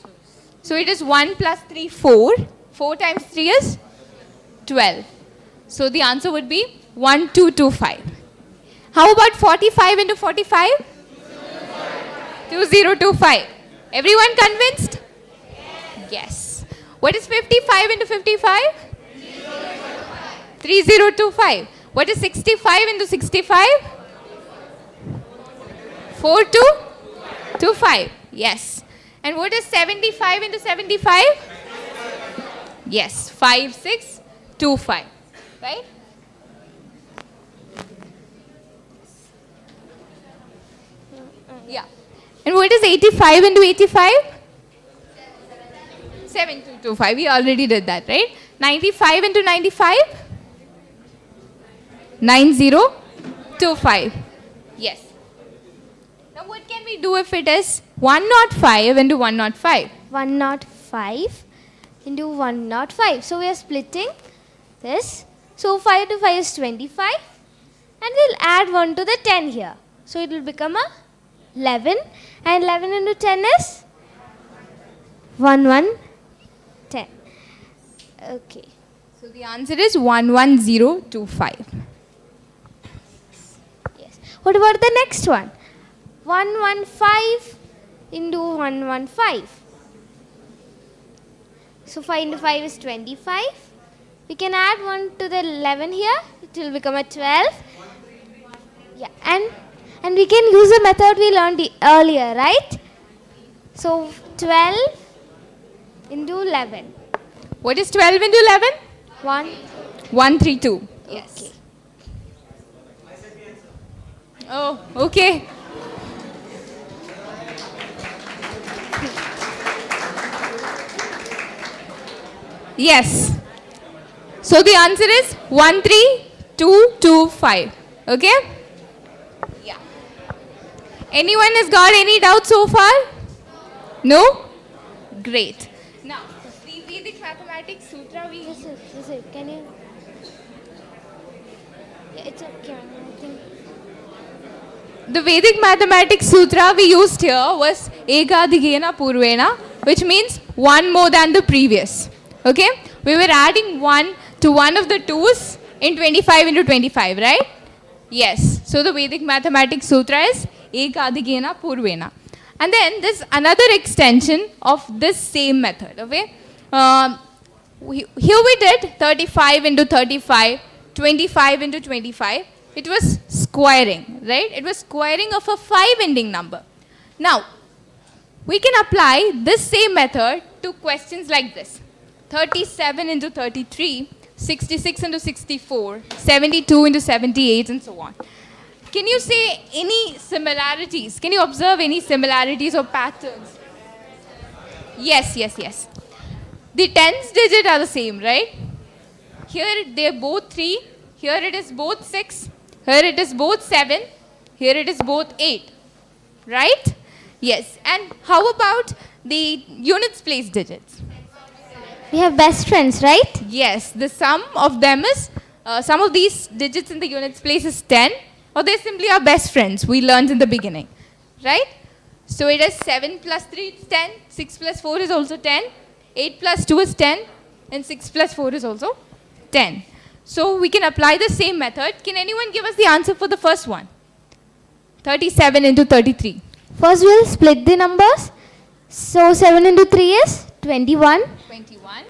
So it is 1 plus 3, 4. 4 times 3 is 12. So the answer would be 1225. How about 45 into 45? 2025. Everyone convinced? Yes. What is 55 into 55? 3025. What is 65 into 65? 4225. Yes. And what is 75 into 75? Yes. 5625. Right? Yeah. And what is 85 into 85? 7225. We already did that, right? 95 into 95? 9025. Yes. Now what can we do if it is 105 into 105? 105 into 105. So we are splitting this. So 5 to 5 is 25. And we'll add 1 to the 10 here. So it will become a 11. And 11 into 10 is 1110. Okay. So the answer is 11025. Yes. What about the next one? 115 into 115. So 5 into 5 is 25. We can add 1 to the 11 here. It will become a 12. Yeah. And we can use a method we learned earlier, right? So 12 into 11. What is 12 into 11? 132. Yes. Okay. Oh, okay. Yes. So the answer is 13225. Okay? Yeah. Anyone has got any doubt so far? No? Great. Now, the Vedic mathematics sutra we Yes, sir. Yes, sir. Can you? Yeah, it's okay. I think. The Vedic mathematics sutra we used here was Ekadigena Purvena, which means one more than the previous. Okay? We were adding 1 to one of the 2's in 25 into 25, right? Yes. So the Vedic mathematics sutra is Ekadigena Purvena. And then there's another extension of this same method. Okay? Here we did 35 into 35 25 into 25. It was squaring, right? It was squaring of a 5 ending number. Now, we can apply this same method to questions like this. 37 into 33, 66 into 64, 72 into 78, and so on. Can you say any similarities? Can you observe any similarities or patterns? Yes, yes, yes. The tens digit are the same, right? Here they are both 3, here it is both 6, here it is both 7, here it is both 8, right? Yes, and how about the units place digits? We have best friends, right? Yes, the sum of them is, sum of these digits in the units place is 10, or they simply are best friends, we learned in the beginning, right? So it is 7 plus 3 is 10, 6 plus 4 is also 10, 8 plus 2 is 10, and 6 plus 4 is also 10. So we can apply the same method. Can anyone give us the answer for the first one? 37 into 33. First we'll split the numbers. So 7 into 3 is 21. 21.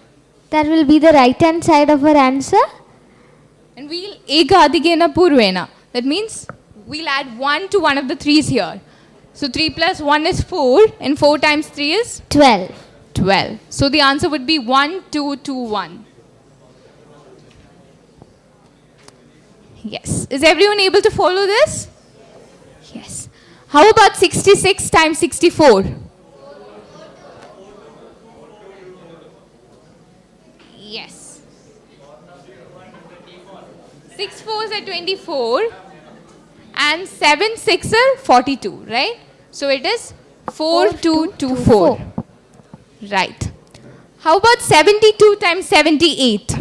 That will be the right hand side of our answer. And we'll eka adhikena purvena. That means we'll add 1 to one of the 3's here. So 3 plus 1 is 4, and 4 times 3 is 12. 12. So the answer would be 1, 2, 2, 1. Yes. Is everyone able to follow this? Yes. How about 66 times 64? Yes. 6 4s are 24 and 7 6 are 42, right? So it is 4 2 2 4. Right. How about 72 times 78?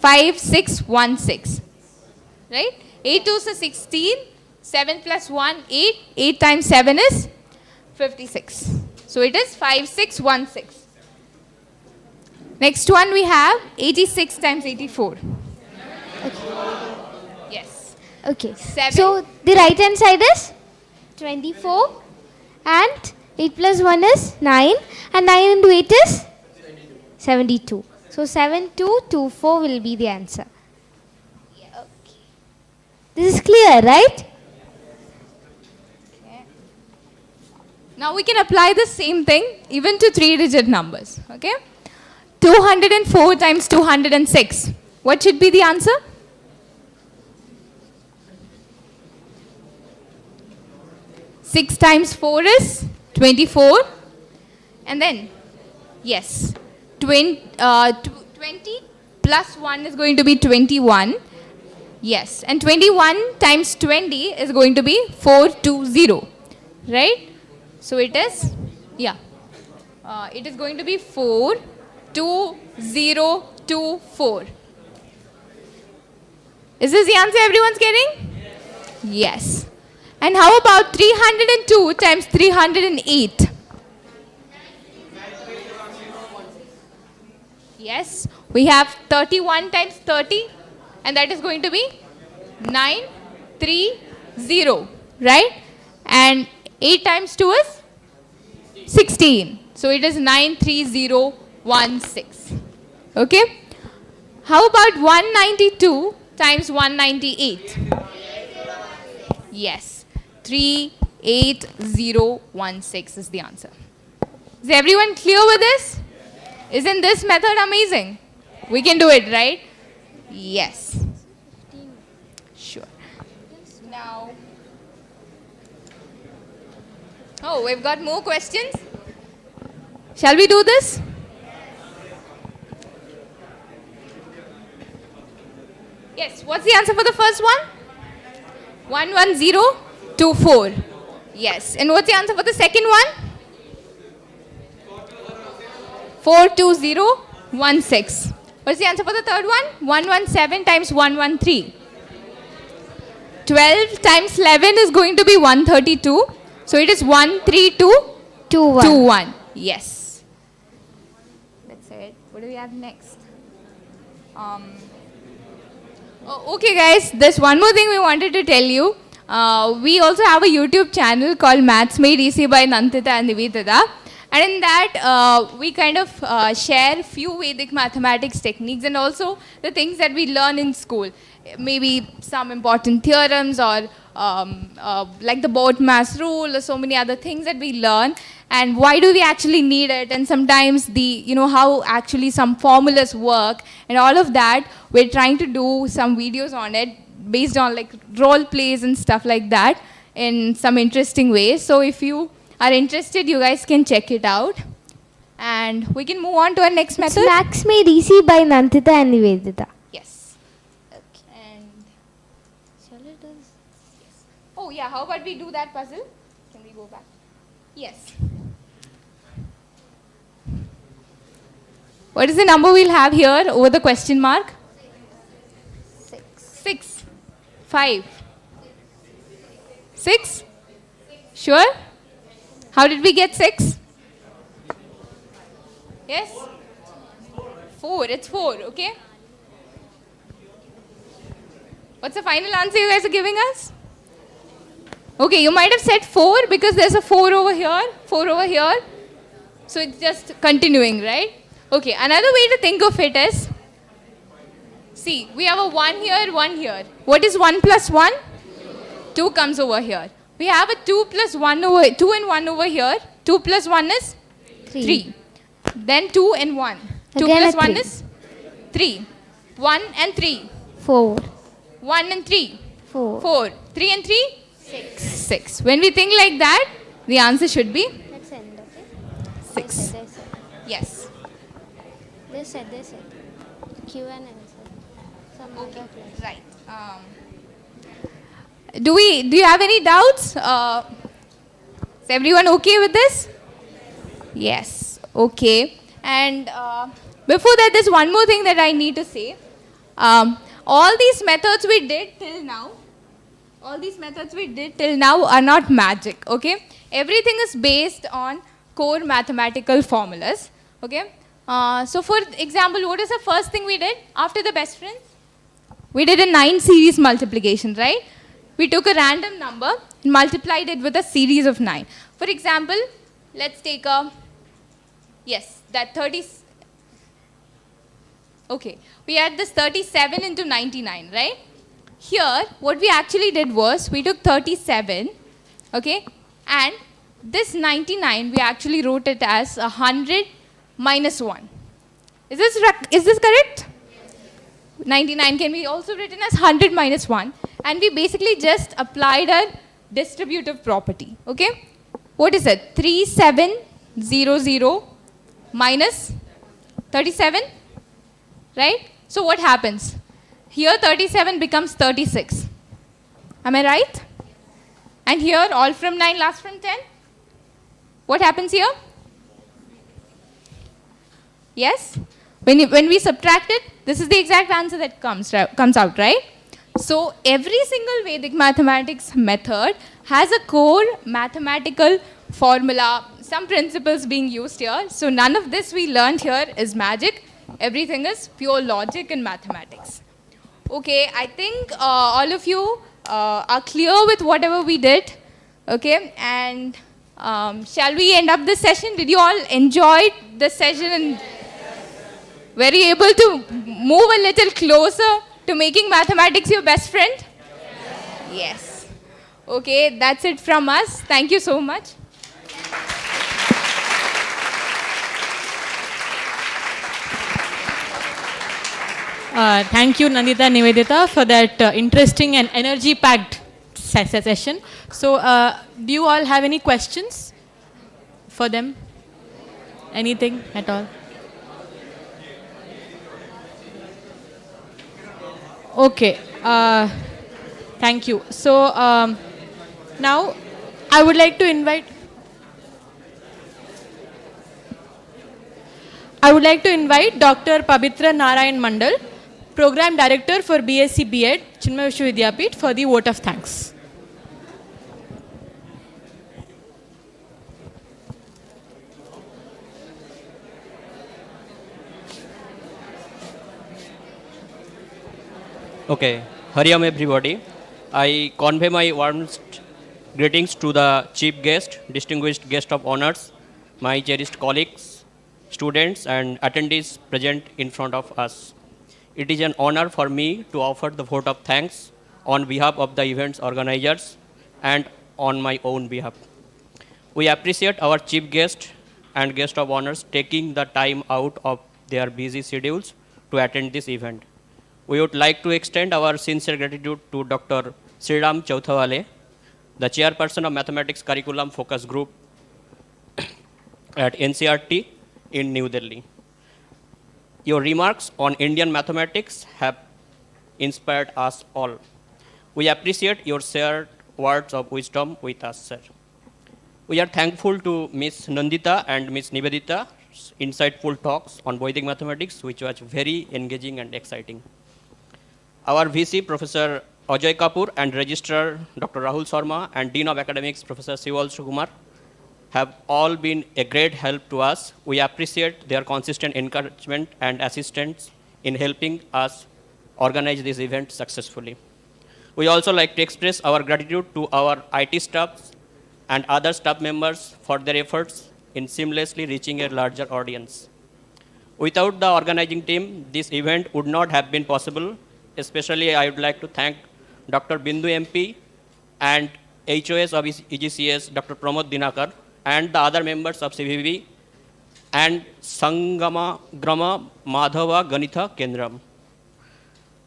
5 6 1 6. Right? 8 2s are 16. 7 plus 1 8. 8 times 7 is 56. So it is 5 6 1 6. Next one we have 86 times 84. Yes. Okay. 7. So the right hand side is 24 and 8 plus 1 is 9 and 9 into 8 is 72. So 7224 will be the answer. Yeah, okay. This is clear, right? Now we can apply the same thing even to 3-digit numbers. Okay? 204 times 206. What should be the answer? Six times 4 is 24. And then, yes, 20 plus 1 is going to be 21. Yes, and 21 times 20 is going to be 420. Right? So it is, yeah, it is going to be 42024. Is this the answer everyone's getting? Yes. And how about 302 times 308? Yes, we have 31 times 30, and that is going to be 930, right? And 8 times 2 is 16. So it is 93016. Okay? How about 192 times 198? Yes, 38016 is the answer. Is everyone clear with this? Isn't this method amazing? We can do it, right? Yes. Sure. Now, oh, we've got more questions. Shall we do this? Yes, what's the answer for the first one? 11024. Yes, and what's the answer for the second one? 42016. What's the answer for the third one? 117 times 113. 12 times 11 is going to be 132. So it is 13221. Yes. That's it. What do we have next? Oh, okay, guys. There's one more thing we wanted to tell you. We also have a YouTube channel called Maths Made Easy by Nanditha and Niveditha. And in that, we kind of share few Vedic mathematics techniques and also the things that we learn in school. Maybe some important theorems or like the boat mass rule or so many other things that we learn. And why do we actually need it? And sometimes how actually some formulas work and all of that. We're trying to do some videos on it based on like role plays and stuff like that in some interesting ways. So if you are interested, you guys can check it out. And we can move on to our next It's method. Max made easy by Nanditha and Niveditha. Yes. And oh yeah, how about we do that puzzle? Can we go back? Yes. What is the number we'll have here over the question mark? 6. 5. 6? Sure? How did we get 6? Yes? 4. It's 4, okay? What's the final answer you guys are giving us? Okay, you might have said 4 because there's a 4 over here, 4 over here. So it's just continuing, right? Okay, another way to think of it is, see, we have a 1 here, 1 here. What is 1 plus 1? 2 comes over here. We have a 2 plus 1 over, 2 and 1 over here. 2 plus 1 is 3. Then 2 and 1. 2 Again plus a 1 3. is 3. 1 and 3. 4. 1 and 3. 4. 4. 3 and 3? 6. When we think like that, the answer should be Let's end, okay? 6. Yes. They said. Q and answer. Some other place. Right. Do you have any doubts? Is everyone okay with this? Yes. Okay. And before that, there's one more thing that I need to say. All these methods we did till now are not magic, okay? Everything is based on core mathematical formulas, okay? So for example, what is the first thing we did after the best friends? We did a 9 series multiplication, right? We took a random number and multiplied it with a series of 9. For example, let's take that 30. Okay, we had this 37 into 99, right? Here, what we actually did was, we took 37, okay? And this 99, we actually wrote it as 100 minus 1. Is this correct? 99 can be also written as 100 minus 1. And we basically just applied a distributive property, okay? What is it? 3700 minus 37, right? So what happens? Here 37 becomes 36. Am I right? And here all from 9 last from 10. What happens here? Yes? When we subtract it, this is the exact answer that comes out, right? So every single Vedic mathematics method has a core mathematical formula, some principles being used here. So none of this we learned here is magic. Everything is pure logic and mathematics. Okay, I think all of you are clear with whatever we did. Okay, and shall we end up this session? Did you all enjoy the session and were you able to move a little closer to making mathematics your best friend? Yes. Okay, that's it from us. Thank you so much. Thank you, Nanditha and Niveditha, for that interesting and energy-packed session. So, do you all have any questions for them? Anything at all? Okay. Thank you. So, now I would like to invite Dr. Pabitra Narayan Mandal, Program Director for BSc B.Ed, Chinmaya Vishwa Vidyapeeth, for the vote of thanks. Okay, Hariam everybody. I convey my warmest greetings to the chief guest, distinguished guest of honors, my cherished colleagues, students, and attendees present in front of us. It is an honor for me to offer the vote of thanks on behalf of the event's organizers and on my own behalf. We appreciate our chief guest and guest of honors taking the time out of their busy schedules to attend this event. We would like to extend our sincere gratitude to Dr. Shriram Chauthaiwale, the chairperson of Mathematics Curriculum Focus Group at NCRT in New Delhi. Your remarks on Indian mathematics have inspired us all. We appreciate your shared words of wisdom with us, sir. We are thankful to Ms. Nanditha and Ms. Niveditha's insightful talks on Vedic mathematics, which was very engaging and exciting. Our VC, Professor Ajay Kapoor, and Registrar Dr. Rahul Sharma, and Dean of Academics, Professor Sival Sukumar, have all been a great help to us. We appreciate their consistent encouragement and assistance in helping us organize this event successfully. We also like to express our gratitude to our IT staff and other staff members for their efforts in seamlessly reaching a larger audience. Without the organizing team, this event would not have been possible. Especially, I would like to thank Dr. Bindu MP and HOS of EGCS, Dr. Pramod Dinakar, and the other members of CVV and Sangama Grama Madhava Ganitha Kendram.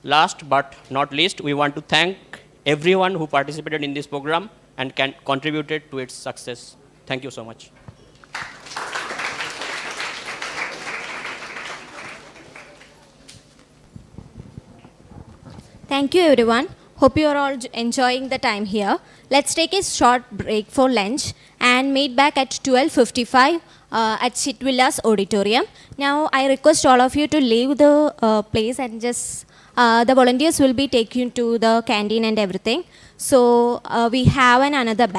Last but not least, we want to thank everyone who participated in this program and contributed to its success. Thank you so much. Thank you, everyone. Hope you are all enjoying the time here. Let's take a short break for lunch and meet back at 12:55 at Chitvilla's auditorium. Now, I request all of you to leave the place and just the volunteers will be taking you to the canteen and everything. So, we have another batch.